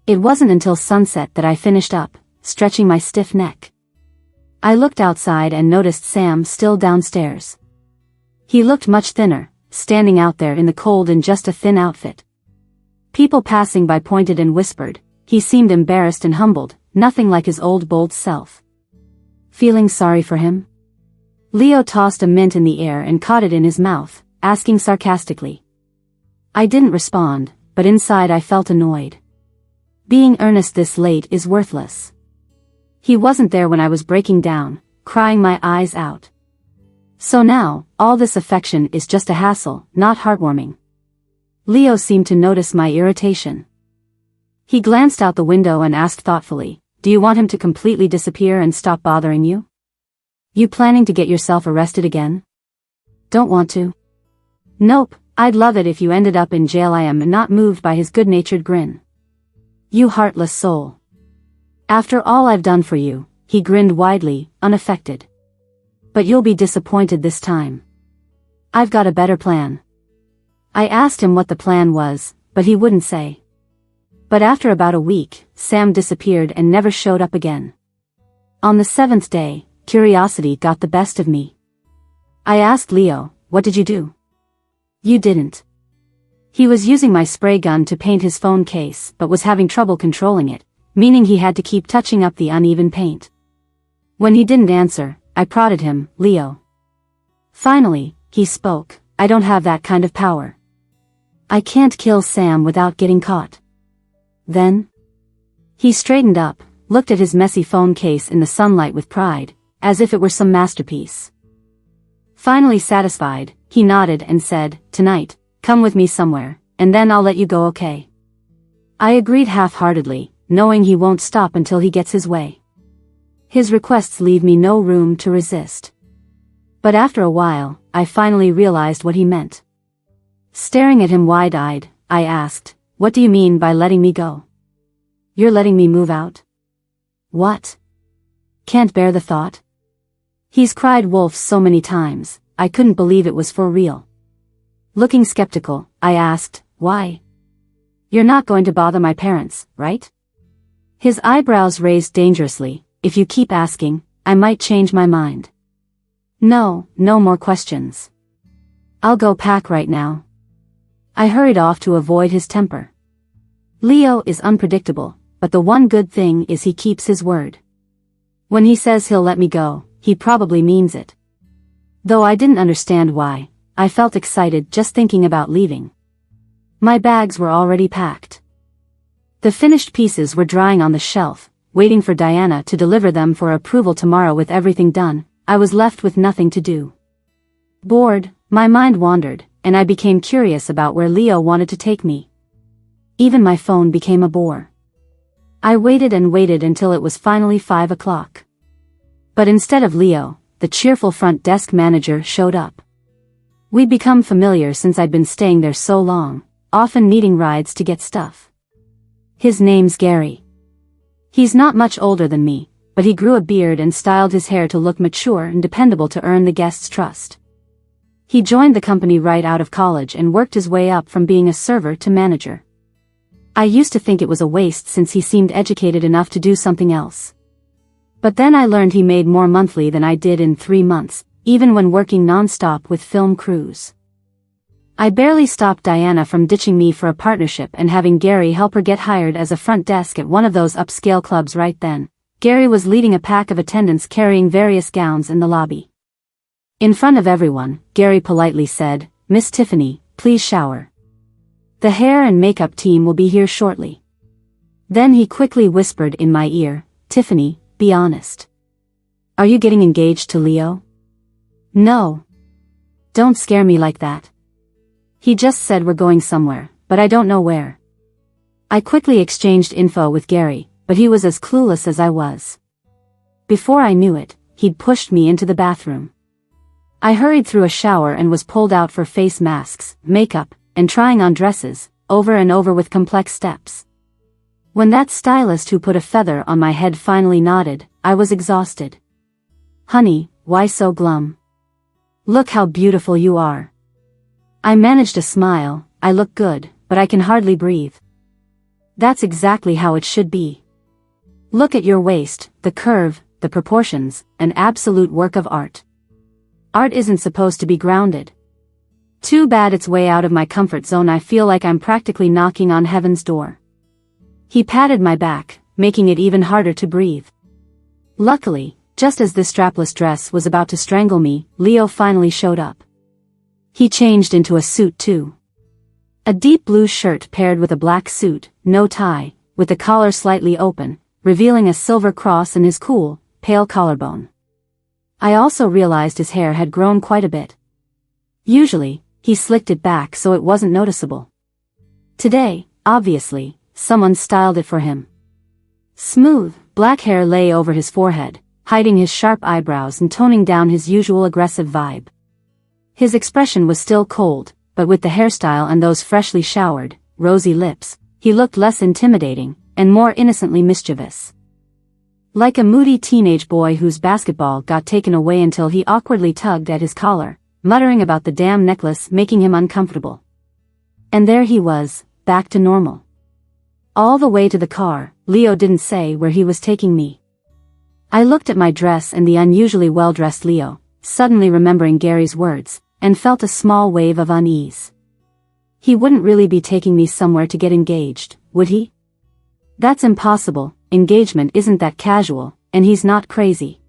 It wasn't until sunset that I finished up, stretching my stiff neck. I looked outside and noticed Sam still downstairs. He looked much thinner, standing out there in the cold in just a thin outfit. People passing by pointed and whispered. He seemed embarrassed and humbled, nothing like his old bold self. Feeling sorry for him? Leo tossed a mint in the air and caught it in his mouth, asking sarcastically. I didn't respond, but inside I felt annoyed. Being earnest this late is worthless. He wasn't there when I was breaking down, crying my eyes out. So now, all this affection is just a hassle, not heartwarming. Leo seemed to notice my irritation. He glanced out the window and asked thoughtfully, do you want him to completely disappear and stop bothering you? You planning to get yourself arrested again? Don't want to? Nope, I'd love it if you ended up in jail. I am not moved by his good-natured grin. You heartless soul. After all I've done for you, he grinned widely, unaffected. But you'll be disappointed this time. I've got a better plan. I asked him what the plan was, but he wouldn't say. But after about a week, Sam disappeared and never showed up again. On the 7th day, curiosity got the best of me. I asked Leo, what did you do? You didn't. He was using my spray gun to paint his phone case but was having trouble controlling it, meaning he had to keep touching up the uneven paint. When he didn't answer, I prodded him, Leo. Finally, he spoke, I don't have that kind of power. I can't kill Sam without getting caught. Then? He straightened up, looked at his messy phone case in the sunlight with pride, as if it were some masterpiece. Finally satisfied, he nodded and said, tonight, come with me somewhere, and then I'll let you go, okay? I agreed half-heartedly, knowing he won't stop until he gets his way. His requests leave me no room to resist. But after a while, I finally realized what he meant. Staring at him wide-eyed, I asked, what do you mean by letting me go? You're letting me move out? What? Can't bear the thought? He's cried wolf so many times, I couldn't believe it was for real. Looking skeptical, I asked, why? You're not going to bother my parents, right? His eyebrows raised dangerously. If you keep asking, I might change my mind. No, no more questions. I'll go pack right now. I hurried off to avoid his temper. Leo is unpredictable, but the one good thing is he keeps his word. When he says he'll let me go, he probably means it. Though I didn't understand why, I felt excited just thinking about leaving. My bags were already packed. The finished pieces were drying on the shelf, waiting for Diana to deliver them for approval tomorrow. With everything done, I was left with nothing to do. Bored, my mind wandered, and I became curious about where Leo wanted to take me. Even my phone became a bore. I waited and waited until it was finally 5 o'clock. But instead of Leo, the cheerful front desk manager showed up. We'd become familiar since I'd been staying there so long, often needing rides to get stuff. His name's Gary. He's not much older than me, but he grew a beard and styled his hair to look mature and dependable to earn the guests' trust. He joined the company right out of college and worked his way up from being a server to manager. I used to think it was a waste since he seemed educated enough to do something else. But then I learned he made more monthly than I did in 3 months, even when working non-stop with film crews. I barely stopped Diana from ditching me for a partnership and having Gary help her get hired as a front desk at one of those upscale clubs right then. Gary was leading a pack of attendants carrying various gowns in the lobby. In front of everyone, Gary politely said, "Miss Tiffany, please shower. The hair and makeup team will be here shortly." Then he quickly whispered in my ear, "Tiffany, be honest. Are you getting engaged to Leo?" "No. Don't scare me like that. He just said we're going somewhere, but I don't know where." I quickly exchanged info with Gary, but he was as clueless as I was. Before I knew it, he'd pushed me into the bathroom. I hurried through a shower and was pulled out for face masks, makeup, and trying on dresses, over and over with complex steps. When that stylist who put a feather on my head finally nodded, I was exhausted. "Honey, why so glum? Look how beautiful you are." I managed a smile. "I look good, but I can hardly breathe." "That's exactly how it should be. Look at your waist, the curve, the proportions, an absolute work of art. Art isn't supposed to be grounded. Too bad it's way out of my comfort zone. I feel like I'm practically knocking on heaven's door." He patted my back, making it even harder to breathe. Luckily, just as this strapless dress was about to strangle me, Leo finally showed up. He changed into a suit too. A deep blue shirt paired with a black suit, no tie, with the collar slightly open, revealing a silver cross in his cool, pale collarbone. I also realized his hair had grown quite a bit. Usually, he slicked it back so it wasn't noticeable. Today, obviously, someone styled it for him. Smooth, black hair lay over his forehead, hiding his sharp eyebrows and toning down his usual aggressive vibe. His expression was still cold, but with the hairstyle and those freshly showered, rosy lips, he looked less intimidating, and more innocently mischievous. Like a moody teenage boy whose basketball got taken away until he awkwardly tugged at his collar, muttering about the damn necklace making him uncomfortable. And there he was, back to normal. All the way to the car, Leo didn't say where he was taking me. I looked at my dress and the unusually well-dressed Leo, suddenly remembering Gary's words, and felt a small wave of unease. He wouldn't really be taking me somewhere to get engaged, would he? That's impossible. Engagement isn't that casual, and he's not crazy.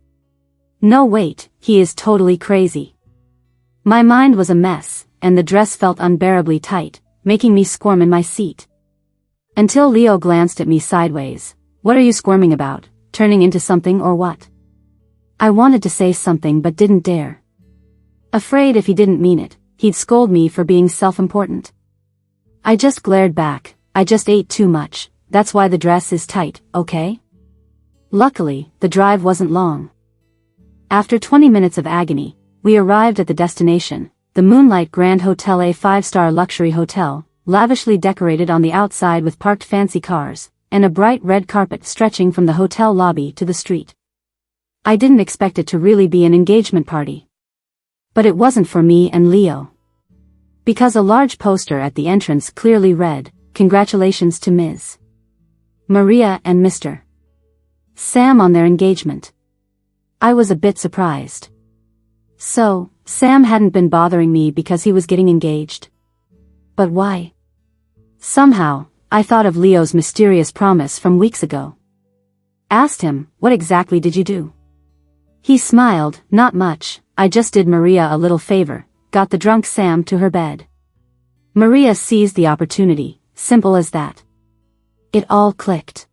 No wait, he is totally crazy. My mind was a mess, and the dress felt unbearably tight, making me squirm in my seat. Until Leo glanced at me sideways. "What are you squirming about, turning into something or what?" I wanted to say something but didn't dare. Afraid if he didn't mean it, he'd scold me for being self-important. I just glared back. "I just ate too much, that's why the dress is tight, okay?" Luckily, the drive wasn't long. After 20 minutes of agony, we arrived at the destination, the Moonlight Grand Hotel, a 5-star luxury hotel, lavishly decorated on the outside with parked fancy cars, and a bright red carpet stretching from the hotel lobby to the street. I didn't expect it to really be an engagement party. But it wasn't for me and Leo. Because a large poster at the entrance clearly read, "Congratulations to Ms. Maria and Mr. Sam on their engagement." I was a bit surprised. So, Sam hadn't been bothering me because he was getting engaged. But why? Somehow, I thought of Leo's mysterious promise from weeks ago. Asked him, what exactly did you do? He smiled, not much, I just did Maria a little favor, got the drunk Sam to her bed. Maria seized the opportunity, simple as that. It all clicked.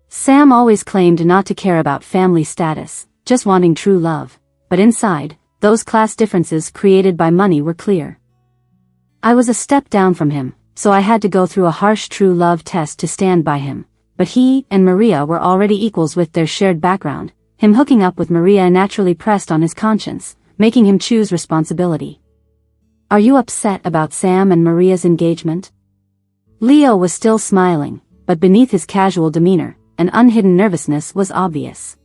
Sam always claimed not to care about family status, just wanting true love, but inside, those class differences created by money were clear. I was a step down from him, so I had to go through a harsh true love test to stand by him, but he and Maria were already equals with their shared background. Him hooking up with Maria naturally pressed on his conscience, making him choose responsibility. Are you upset about Sam and Maria's engagement? Leo was still smiling, but beneath his casual demeanor, an unhidden nervousness was obvious.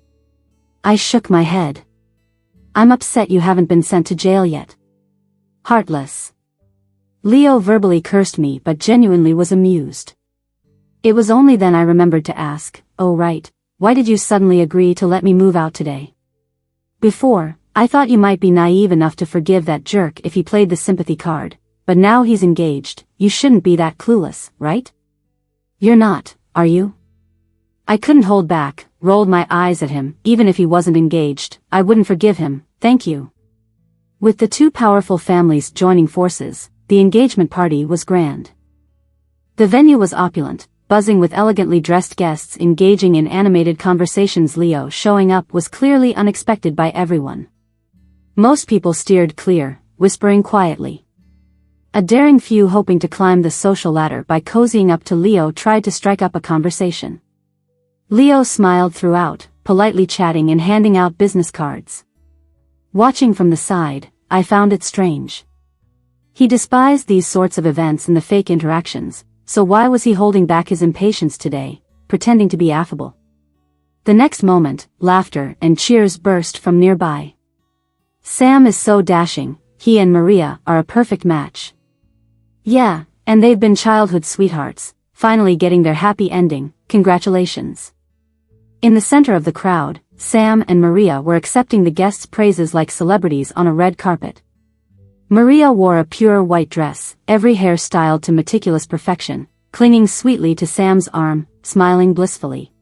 I shook my head. I'm upset you haven't been sent to jail yet. Heartless. Leo verbally cursed me but genuinely was amused. It was only then I remembered to ask, oh right, why did you suddenly agree to let me move out today? Before, I thought you might be naive enough to forgive that jerk if he played the sympathy card, but now he's engaged, you shouldn't be that clueless, right? You're not, are you? I couldn't hold back, rolled my eyes at him. Even if he wasn't engaged, I wouldn't forgive him, thank you. With the two powerful families joining forces, the engagement party was grand. The venue was opulent, buzzing with elegantly dressed guests engaging in animated conversations. Leo showing up was clearly unexpected by everyone. Most people steered clear, whispering quietly. A daring few hoping to climb the social ladder by cozying up to Leo tried to strike up a conversation. Leo smiled throughout, politely chatting and handing out business cards. Watching from the side, I found it strange. He despised these sorts of events and the fake interactions, so why was he holding back his impatience today, pretending to be affable? The next moment, laughter and cheers burst from nearby. Sam is so dashing, he and Maria are a perfect match. Yeah, and they've been childhood sweethearts, finally getting their happy ending, congratulations. In the center of the crowd, Sam and Maria were accepting the guests' praises like celebrities on a red carpet. Maria wore a pure white dress, every hair styled to meticulous perfection, clinging sweetly to Sam's arm, smiling blissfully.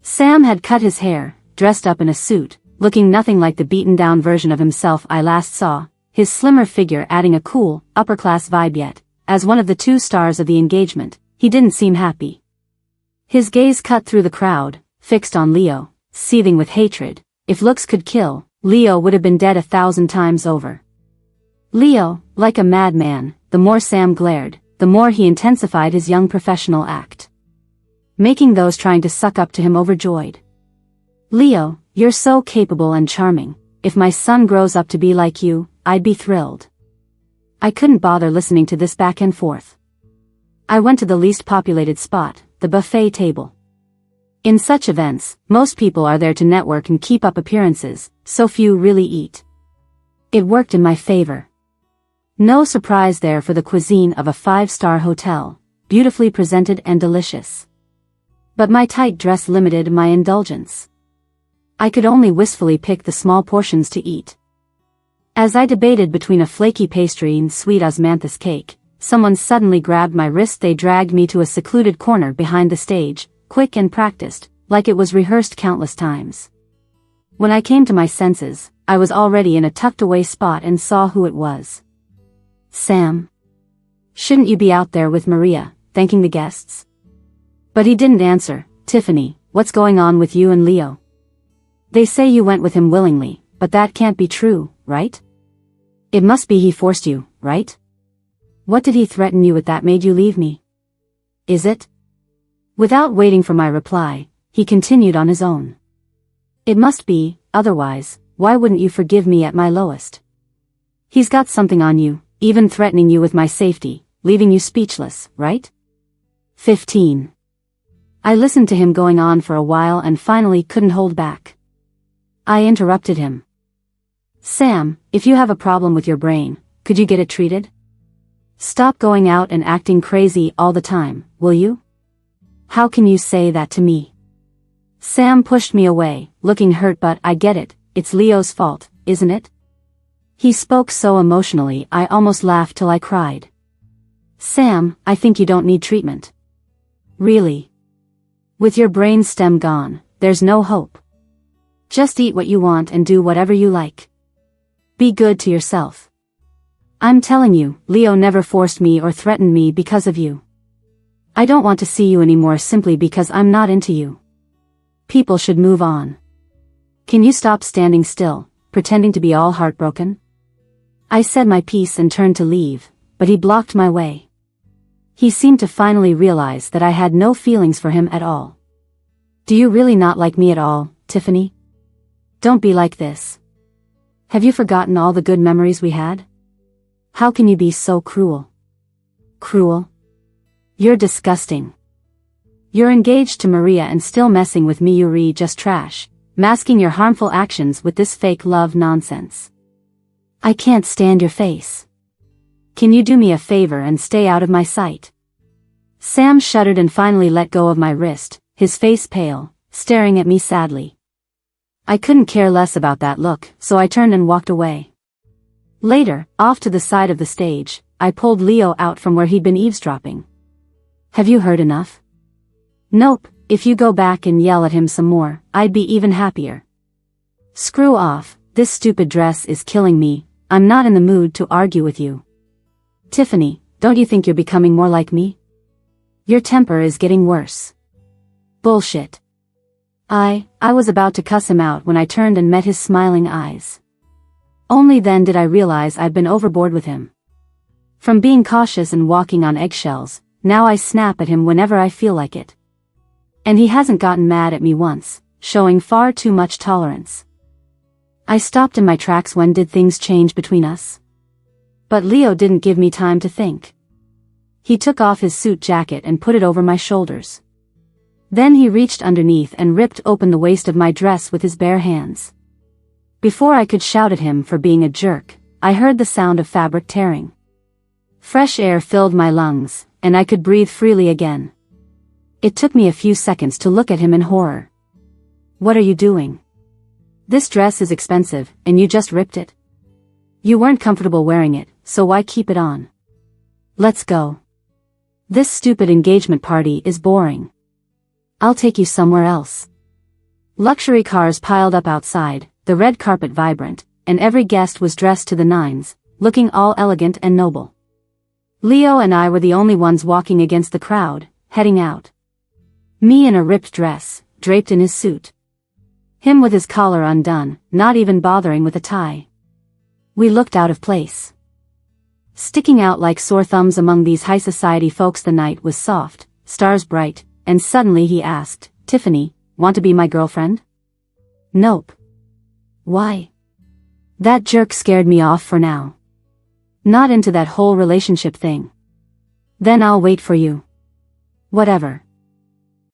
Sam had cut his hair, dressed up in a suit, looking nothing like the beaten-down version of himself I last saw, his slimmer figure adding a cool, upper-class vibe. Yet, as one of the two stars of the engagement, he didn't seem happy. His gaze cut through the crowd, fixed on Leo, seething with hatred. If looks could kill, Leo would have been dead 1,000 times over. Leo, like a madman, the more Sam glared, the more he intensified his young professional act, making those trying to suck up to him overjoyed. Leo, you're so capable and charming. If my son grows up to be like you, I'd be thrilled. I couldn't bother listening to this back and forth. I went to the least populated spot, the buffet table. In such events, most people are there to network and keep up appearances, so few really eat. It worked in my favor. No surprise there for the cuisine of a 5-star hotel, beautifully presented and delicious. But my tight dress limited my indulgence. I could only wistfully pick the small portions to eat. As I debated between a flaky pastry and sweet osmanthus cake, someone suddenly grabbed my wrist. They dragged me to a secluded corner behind the stage, quick and practiced, like it was rehearsed countless times. When I came to my senses, I was already in a tucked-away spot and saw who it was. Sam. Shouldn't you be out there with Maria, thanking the guests? But he didn't answer. Tiffany, what's going on with you and Leo? They say you went with him willingly, but that can't be true, right? It must be he forced you, right? What did he threaten you with that made you leave me? Is it? Without waiting for my reply, he continued on his own. It must be, otherwise, why wouldn't you forgive me at my lowest? He's got something on you, even threatening you with my safety, leaving you speechless, right? 15. I listened to him going on for a while and finally couldn't hold back. I interrupted him. Sam, if you have a problem with your brain, could you get it treated? Stop going out and acting crazy all the time, will you? How can you say that to me? Sam pushed me away, looking hurt. But I get it, it's Leo's fault, isn't it? He spoke so emotionally I almost laughed till I cried. Sam, I think you don't need treatment. Really? With your brain stem gone, there's no hope. Just eat what you want and do whatever you like. Be good to yourself. I'm telling you, Leo never forced me or threatened me because of you. I don't want to see you anymore simply because I'm not into you. People should move on. Can you stop standing still, pretending to be all heartbroken? I said my piece and turned to leave, but he blocked my way. He seemed to finally realize that I had no feelings for him at all. Do you really not like me at all, Tiffany? Don't be like this. Have you forgotten all the good memories we had? How can you be so cruel? Cruel? You're disgusting. You're engaged to Maria and still messing with me. You're just trash, masking your harmful actions with this fake love nonsense. I can't stand your face. Can you do me a favor and stay out of my sight? Sam shuddered and finally let go of my wrist, his face pale, staring at me sadly. I couldn't care less about that look, so I turned and walked away. Later, off to the side of the stage, I pulled Leo out from where he'd been eavesdropping. Have you heard enough? Nope, if you go back and yell at him some more, I'd be even happier. Screw off, this stupid dress is killing me, I'm not in the mood to argue with you. Tiffany, don't you think you're becoming more like me? Your temper is getting worse. Bullshit. I was about to cuss him out when I turned and met his smiling eyes. Only then did I realize I'd been overboard with him. From being cautious and walking on eggshells, now I snap at him whenever I feel like it. And he hasn't gotten mad at me once, showing far too much tolerance. I stopped in my tracks. When did things change between us? But Leo didn't give me time to think. He took off his suit jacket and put it over my shoulders. Then he reached underneath and ripped open the waist of my dress with his bare hands. Before I could shout at him for being a jerk, I heard the sound of fabric tearing. Fresh air filled my lungs, and I could breathe freely again. It took me a few seconds to look at him in horror. What are you doing? This dress is expensive, and you just ripped it? You weren't comfortable wearing it, so why keep it on? Let's go. This stupid engagement party is boring. I'll take you somewhere else. Luxury cars piled up outside, the red carpet vibrant, and every guest was dressed to the nines, looking all elegant and noble. Leo and I were the only ones walking against the crowd, heading out. Me in a ripped dress, draped in his suit. Him with his collar undone, not even bothering with a tie. We looked out of place. Sticking out like sore thumbs among these high society folks. The night was soft, stars bright, and suddenly he asked, Tiffany, want to be my girlfriend? Nope. Why? That jerk scared me off for now. Not into that whole relationship thing. Then I'll wait for you. Whatever.